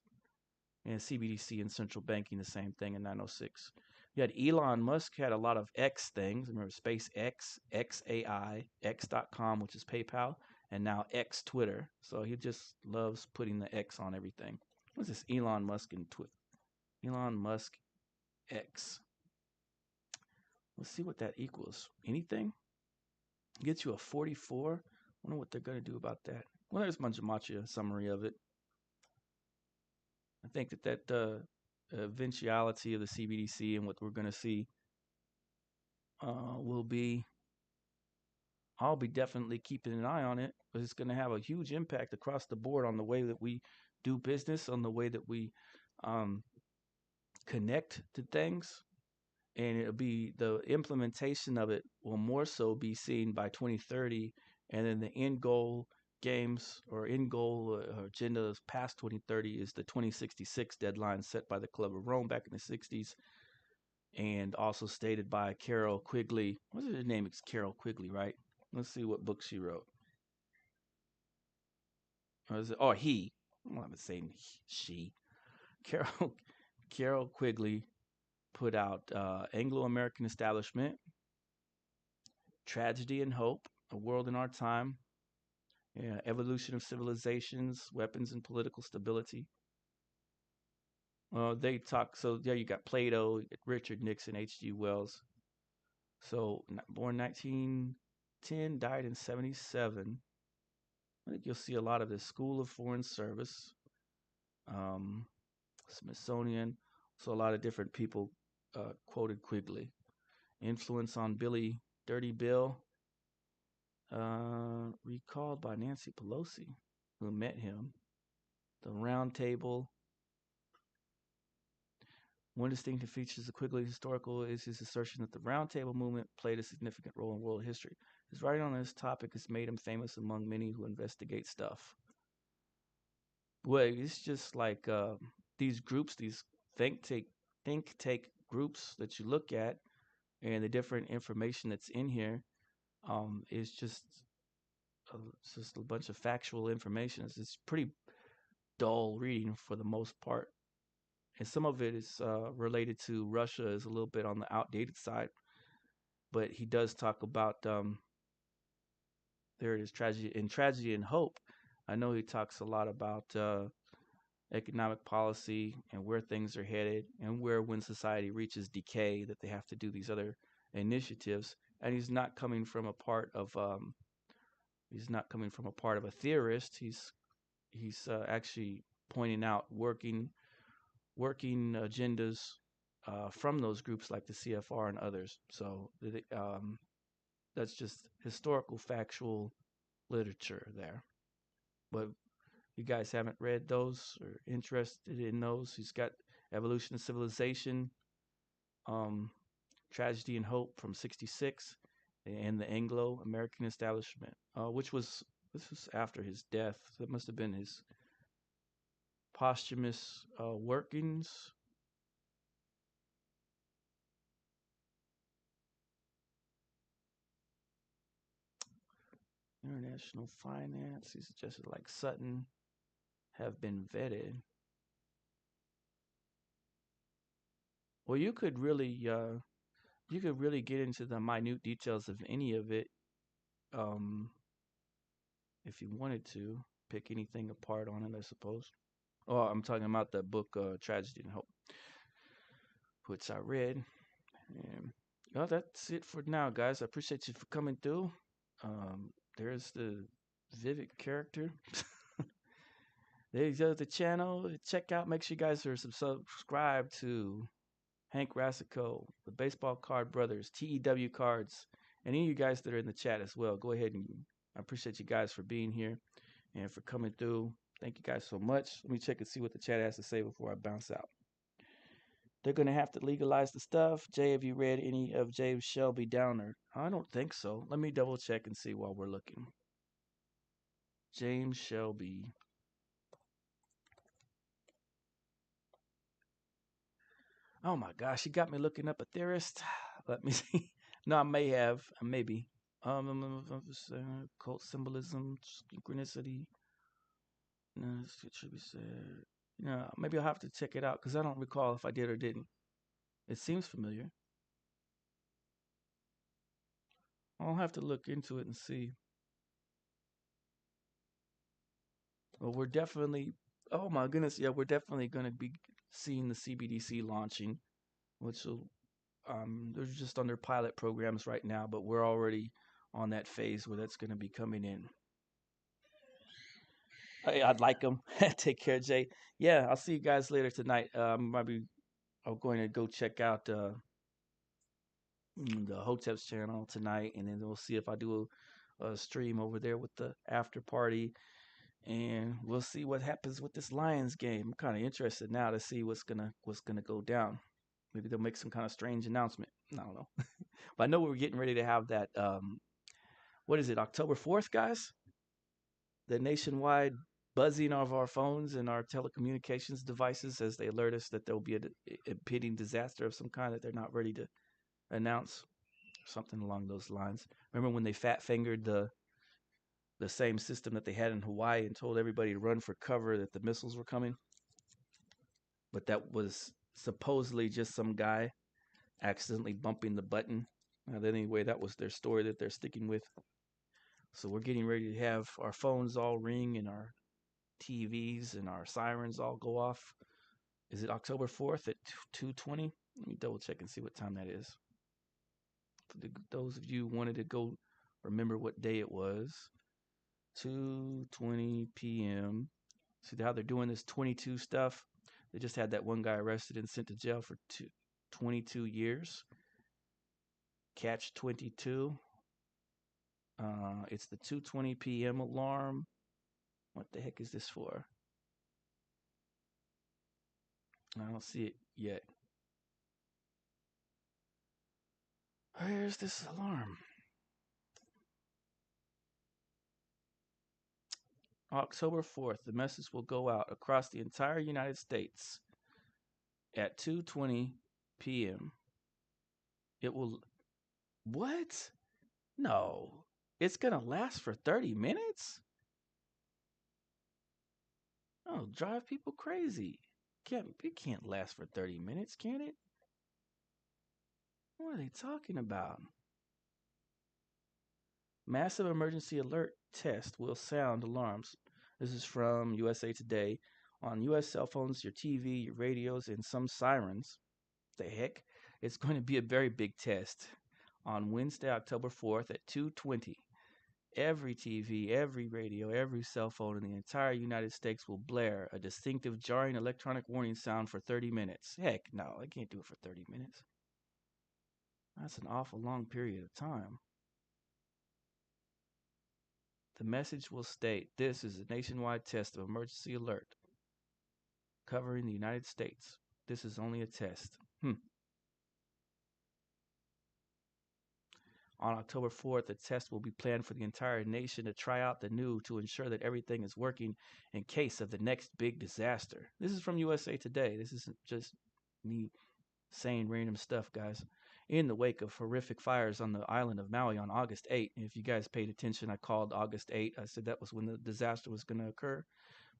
and CBDC and central banking, the same thing in 906. You had Elon Musk had a lot of X things. Remember SpaceX, XAI, X.com, which is PayPal, and now X Twitter. So he just loves putting the X on everything. What's this Elon Musk and Twitter? Elon Musk X. Let's see what that equals. Anything? Gets you a 44. Wonder what they're going to do about that. Well, there's my gematria summary of it. I think that eventuality of the CBDC and what we're going to see will be, I'll be definitely keeping an eye on it, because it's going to have a huge impact across the board on the way that we do business, on the way that we connect to things. And it'll be, the implementation of it will more so be seen by 2030, and then the end goal games or end goal agenda past 2030 is the 2066 deadline set by the Club of Rome back in the 60s, and also stated by Carol Quigley. What's her name? It's Carol Quigley, right? Let's see what book she wrote. Or is it, oh, he. I'm not saying she. Carol Quigley put out Anglo-American Establishment, Tragedy and Hope, A World in Our Time, Evolution of Civilizations, Weapons and Political Stability. They talk, so there you got Plato, Richard Nixon, H.G. Wells. So born 1910, died in 77. I think you'll see a lot of this. School of Foreign Service, Smithsonian. So a lot of different people quoted Quigley. Influence on Billy Dirty Bill, recalled by Nancy Pelosi, who met him. The Round Table. One distinctive feature of Quigley's historical is his assertion that the Round Table movement played a significant role in world history. His writing on this topic has made him famous among many who investigate stuff. Well, it's just like these groups, these think tank groups that you look at, and the different information that's in here is just a bunch of factual information. It's pretty dull reading for the most part. and some of it is related to Russia, is a little bit on the outdated side. But he does talk about there it is, tragedy and hope. I know he talks a lot about economic policy and where things are headed, and where when society reaches decay that they have to do these other initiatives. And he's not coming from a part of a theorist. He's actually pointing out working agendas from those groups like the CFR and others. So that's just historical, factual literature there. But you guys haven't read those or interested in those, he's got Evolution of Civilization, Tragedy and Hope from '66, and the Anglo-American Establishment, this was after his death. That must have been his posthumous workings. International finance, he suggested like Sutton have been vetted. Well, you could really get into the minute details of any of it, if you wanted to pick anything apart on it, I suppose. Oh, I'm talking about the book Tragedy and Hope, which I read. And well, that's it for now, guys. I appreciate you for coming through. There's the Vivid character. There's the channel. Check out. Make sure you guys are subscribed to Hank Rassico, the Baseball Card Brothers, TEW Cards, and any of you guys that are in the chat as well. Go ahead, and I appreciate you guys for being here and for coming through. Thank you guys so much. Let me check and see what the chat has to say before I bounce out. They're going to have to legalize the stuff. Jay, have you read any of James Shelby Downer? I don't think so. Let me double check and see while we're looking. James Shelby. Oh my gosh, you got me looking up a theorist. Let me see. No, I may have. Maybe. Cult symbolism, synchronicity. No, it should be said. Yeah, maybe I'll have to check it out because I don't recall if I did or didn't. It seems familiar. I'll have to look into it and see. Well, we're definitely, oh my goodness, yeah, we're definitely going to be seeing the CBDC launching, which will, they're just under pilot programs right now, but we're already on that phase where that's going to be coming in. I'd like them. Take care, Jay. Yeah, I'll see you guys later tonight. I'm going to go check out the Hotep's channel tonight, and then we'll see if I do a stream over there with the after party, and we'll see what happens with this Lions game. I'm kind of interested now to see what's gonna go down. Maybe they'll make some kind of strange announcement. I don't know, but I know we're getting ready to have that. What is it? October 4th, guys? The nationwide buzzing of our phones and our telecommunications devices as they alert us that there will be a impending disaster of some kind that they're not ready to announce, something along those lines. Remember when they fat fingered the same system that they had in Hawaii and told everybody to run for cover that the missiles were coming? But that was supposedly just some guy accidentally bumping the button. Anyway, that was their story that they're sticking with. So we're getting ready to have our phones all ring and our TVs and our sirens all go off. Is it October 4th at 2:20? Let me double check and see what time that is. For those of you who wanted to go remember what day it was, 2:20 p.m. See how they're doing this 22 stuff? They just had that one guy arrested and sent to jail for 22 years. Catch 22. It's the 2:20 p.m. alarm. What the heck is this for? I don't see it yet. Where's this alarm? October 4th, the message will go out across the entire United States at 2:20 p.m. It will... What? No. It's going to last for 30 minutes? Oh, drive people crazy. It can't last for 30 minutes, can it? What are they talking about? Massive emergency alert test will sound alarms. This is from USA Today. On U.S. cell phones, your TV, your radios, and some sirens. The heck? It's going to be a very big test. On Wednesday, October 4th at 2:20, every TV, every radio, every cell phone in the entire United States will blare a distinctive, jarring electronic warning sound for 30 minutes. Heck, no, I can't do it for 30 minutes. That's an awful long period of time. The message will state, this is a nationwide test of emergency alert covering the United States. This is only a test. On October 4th, a test will be planned for the entire nation to try out the new to ensure that everything is working in case of the next big disaster. This is from USA Today. This isn't just me saying random stuff, guys. In the wake of horrific fires on the island of Maui on August 8th, if you guys paid attention, I called August 8th. I said that was when the disaster was going to occur.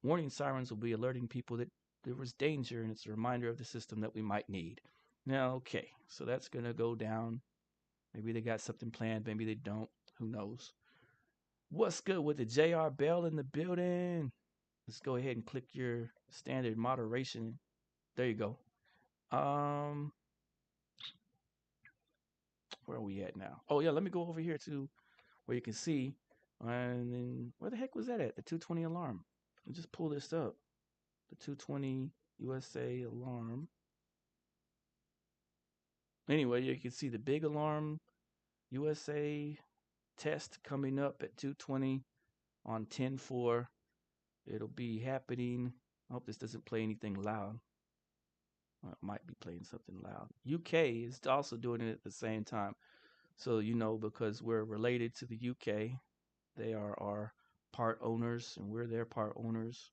Warning sirens will be alerting people that there was danger, and it's a reminder of the system that we might need. Now, okay, so that's going to go down. Maybe they got something planned. Maybe they don't. Who knows? What's good with the JR Bell in the building? Let's go ahead and click your standard moderation. There you go. Where are we at now? Oh, yeah, let me go over here to where you can see. And then, where the heck was that at? The 220 alarm. Let me just pull this up. The 220 USA alarm. Anyway, you can see the big alarm USA test coming up at 2:20 on 10/4. It'll be happening. I hope this doesn't play anything loud. Well, it might be playing something loud. UK is also doing it at the same time. So, because we're related to the UK, they are our part owners and we're their part owners.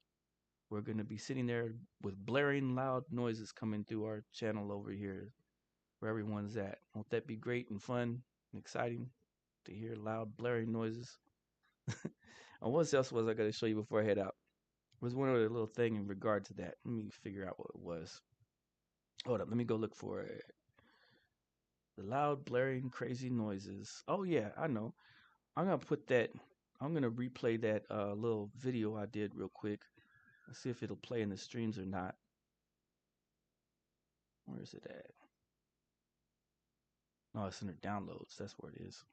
We're going to be sitting there with blaring loud noises coming through our channel over here where everyone's at. Won't that be great and fun and exciting to hear loud blaring noises? And what else was I going to show you before I head out? There was one other little thing in regard to that. Let me figure out what it was. Hold up, let me go look for it. The loud blaring crazy noises. Oh yeah, I know. I'm going to replay that little video I did real quick. Let's see if it'll play in the streams or not. Where is it at? Oh, it's under downloads. That's where it is.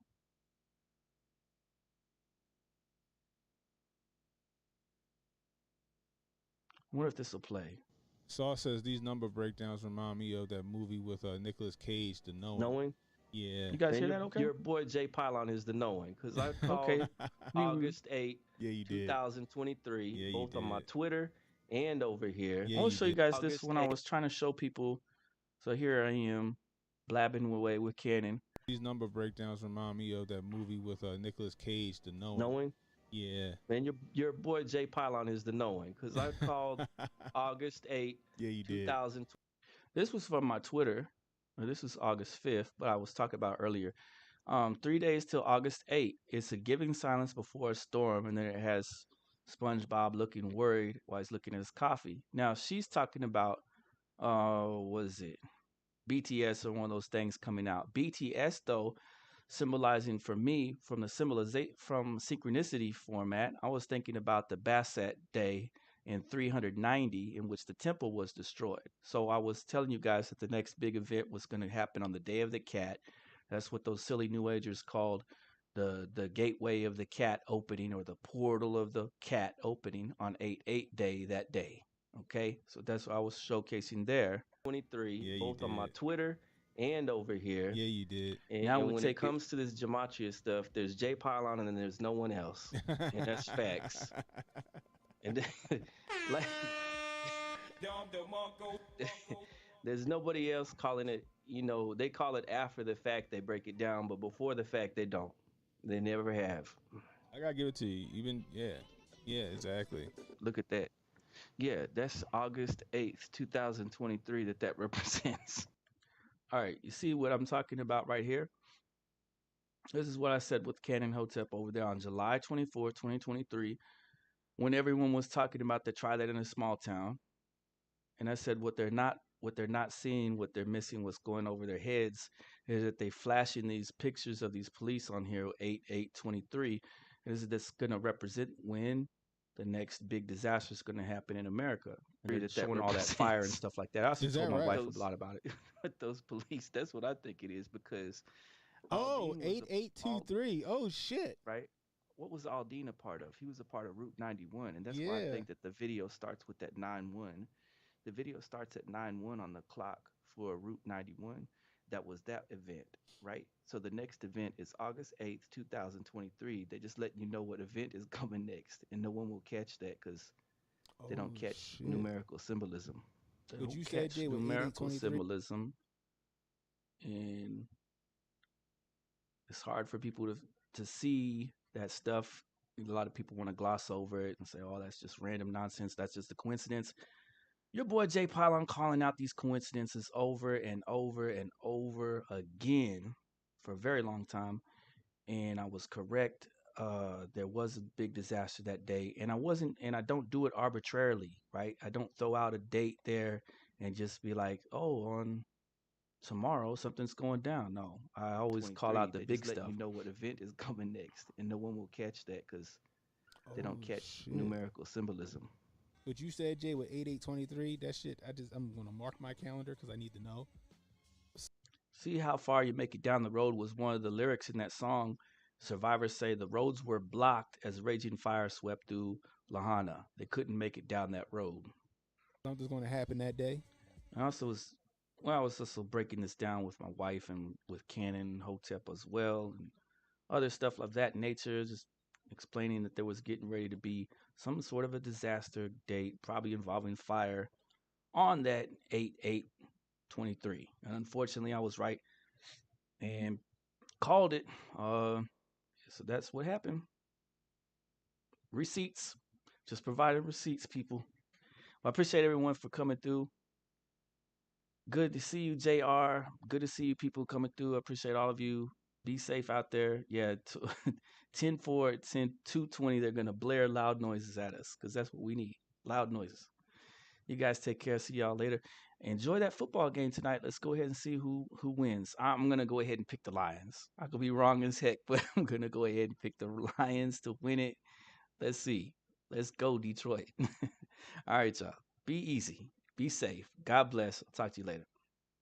I wonder if this will play. Saw says these number breakdowns remind me of that movie with Nicolas Cage, The Knowing. Knowing? Yeah. You guys hear that okay? Your boy Jay Pylon is The Knowing, because I called August 8th, 2023, yeah, both on my Twitter and over here. Yeah, I want to show you guys this when I was trying to show people. So here I am, blabbing away with Cannon. These number breakdowns remind me of that movie with Nicolas Cage, The Knowing. Knowing? Yeah. Man, your boy Jay Pylon is The Knowing, because I called August 8th, 2020. This was from my Twitter. This was August 5th, but I was talking about earlier. 3 days till August 8th. It's a giving silence before a storm, and then it has SpongeBob looking worried while he's looking at his coffee. Now, she's talking about, was it BTS or one of those things coming out. BTS, though, symbolizing for me from synchronicity format, I was thinking about the Basset Day in 390 in which the temple was destroyed. So I was telling you guys that the next big event was going to happen on the Day of the Cat. That's what those silly New Agers called the gateway of the cat opening, or the portal of the cat opening on 8/8 day that day. Okay, so that's what I was showcasing there. 23, both on my Twitter and over here. Yeah, you did. And now when it comes to this Gematria stuff, there's Jay Pylon and then there's no one else. And that's facts. And then, there's nobody else calling it, they call it after the fact, they break it down, but before the fact, they don't. They never have. I gotta give it to you. Yeah, exactly. Look at that. Yeah, that's August 8th, 2023 that represents. All right, you see what I'm talking about right here? This is what I said with Cannon Hotep over there on July 24, 2023, when everyone was talking about the try that in a small town. And I said what they're not seeing, what they're missing, what's going over their heads is that they flashing these pictures of these police on here 8/8/23 is that's going to represent when the next big disaster is going to happen in America. And they're showing all that fire and stuff like that. I also told my wife a lot about it. With those police, that's what I think it is because. 8/8/23. Oh shit! Right. What was Aldine a part of? He was a part of Route 91, and that's why I think that the video starts with that 9-1. The video starts at 9-1 on the clock for Route 91. That was that event, right? So the next event is August 8th, 2023. They just letting you know what event is coming next, and no one will catch that because they don't catch numerical symbolism. They don't catch numerical symbolism, and it's hard for people to see that stuff. A lot of people want to gloss over it and say, oh, that's just random nonsense. That's just a coincidence. Your boy Jay Pylon calling out these coincidences over and over and over again for a very long time. And I was correct. There was a big disaster that day. And I don't do it arbitrarily, right? I don't throw out a date there and just be like, oh, on tomorrow something's going down. No, I always call out the big stuff. You know what event is coming next, and no one will catch that because they don't catch numerical symbolism. What you said, Jay, with 8/8/23, that shit, I'm gonna mark my calendar because I need to know. See how far you make it down the road was one of the lyrics in that song. Survivors say the roads were blocked as raging fire swept through Lahana. They couldn't make it down that road. Something's gonna happen that day. I was also breaking this down with my wife and with Cannon Hotep as well, and other stuff of that nature, just explaining that there was getting ready to be some sort of a disaster date, probably involving fire, on that 8/8/23. And unfortunately, I was right and called it. So that's what happened. Receipts. Just providing receipts, people. Well, I appreciate everyone for coming through. Good to see you, JR. Good to see you people coming through. I appreciate all of you. Be safe out there. Yeah, 10-4, 10-220, they're going to blare loud noises at us because that's what we need. Loud noises. You guys take care. See y'all later. Enjoy that football game tonight. Let's go ahead and see who wins. I'm going to go ahead and pick the Lions. I could be wrong as heck, but I'm going to go ahead and pick the Lions to win it. Let's see. Let's go, Detroit. All right, y'all. Be easy. Be safe. God bless. I'll talk to you later.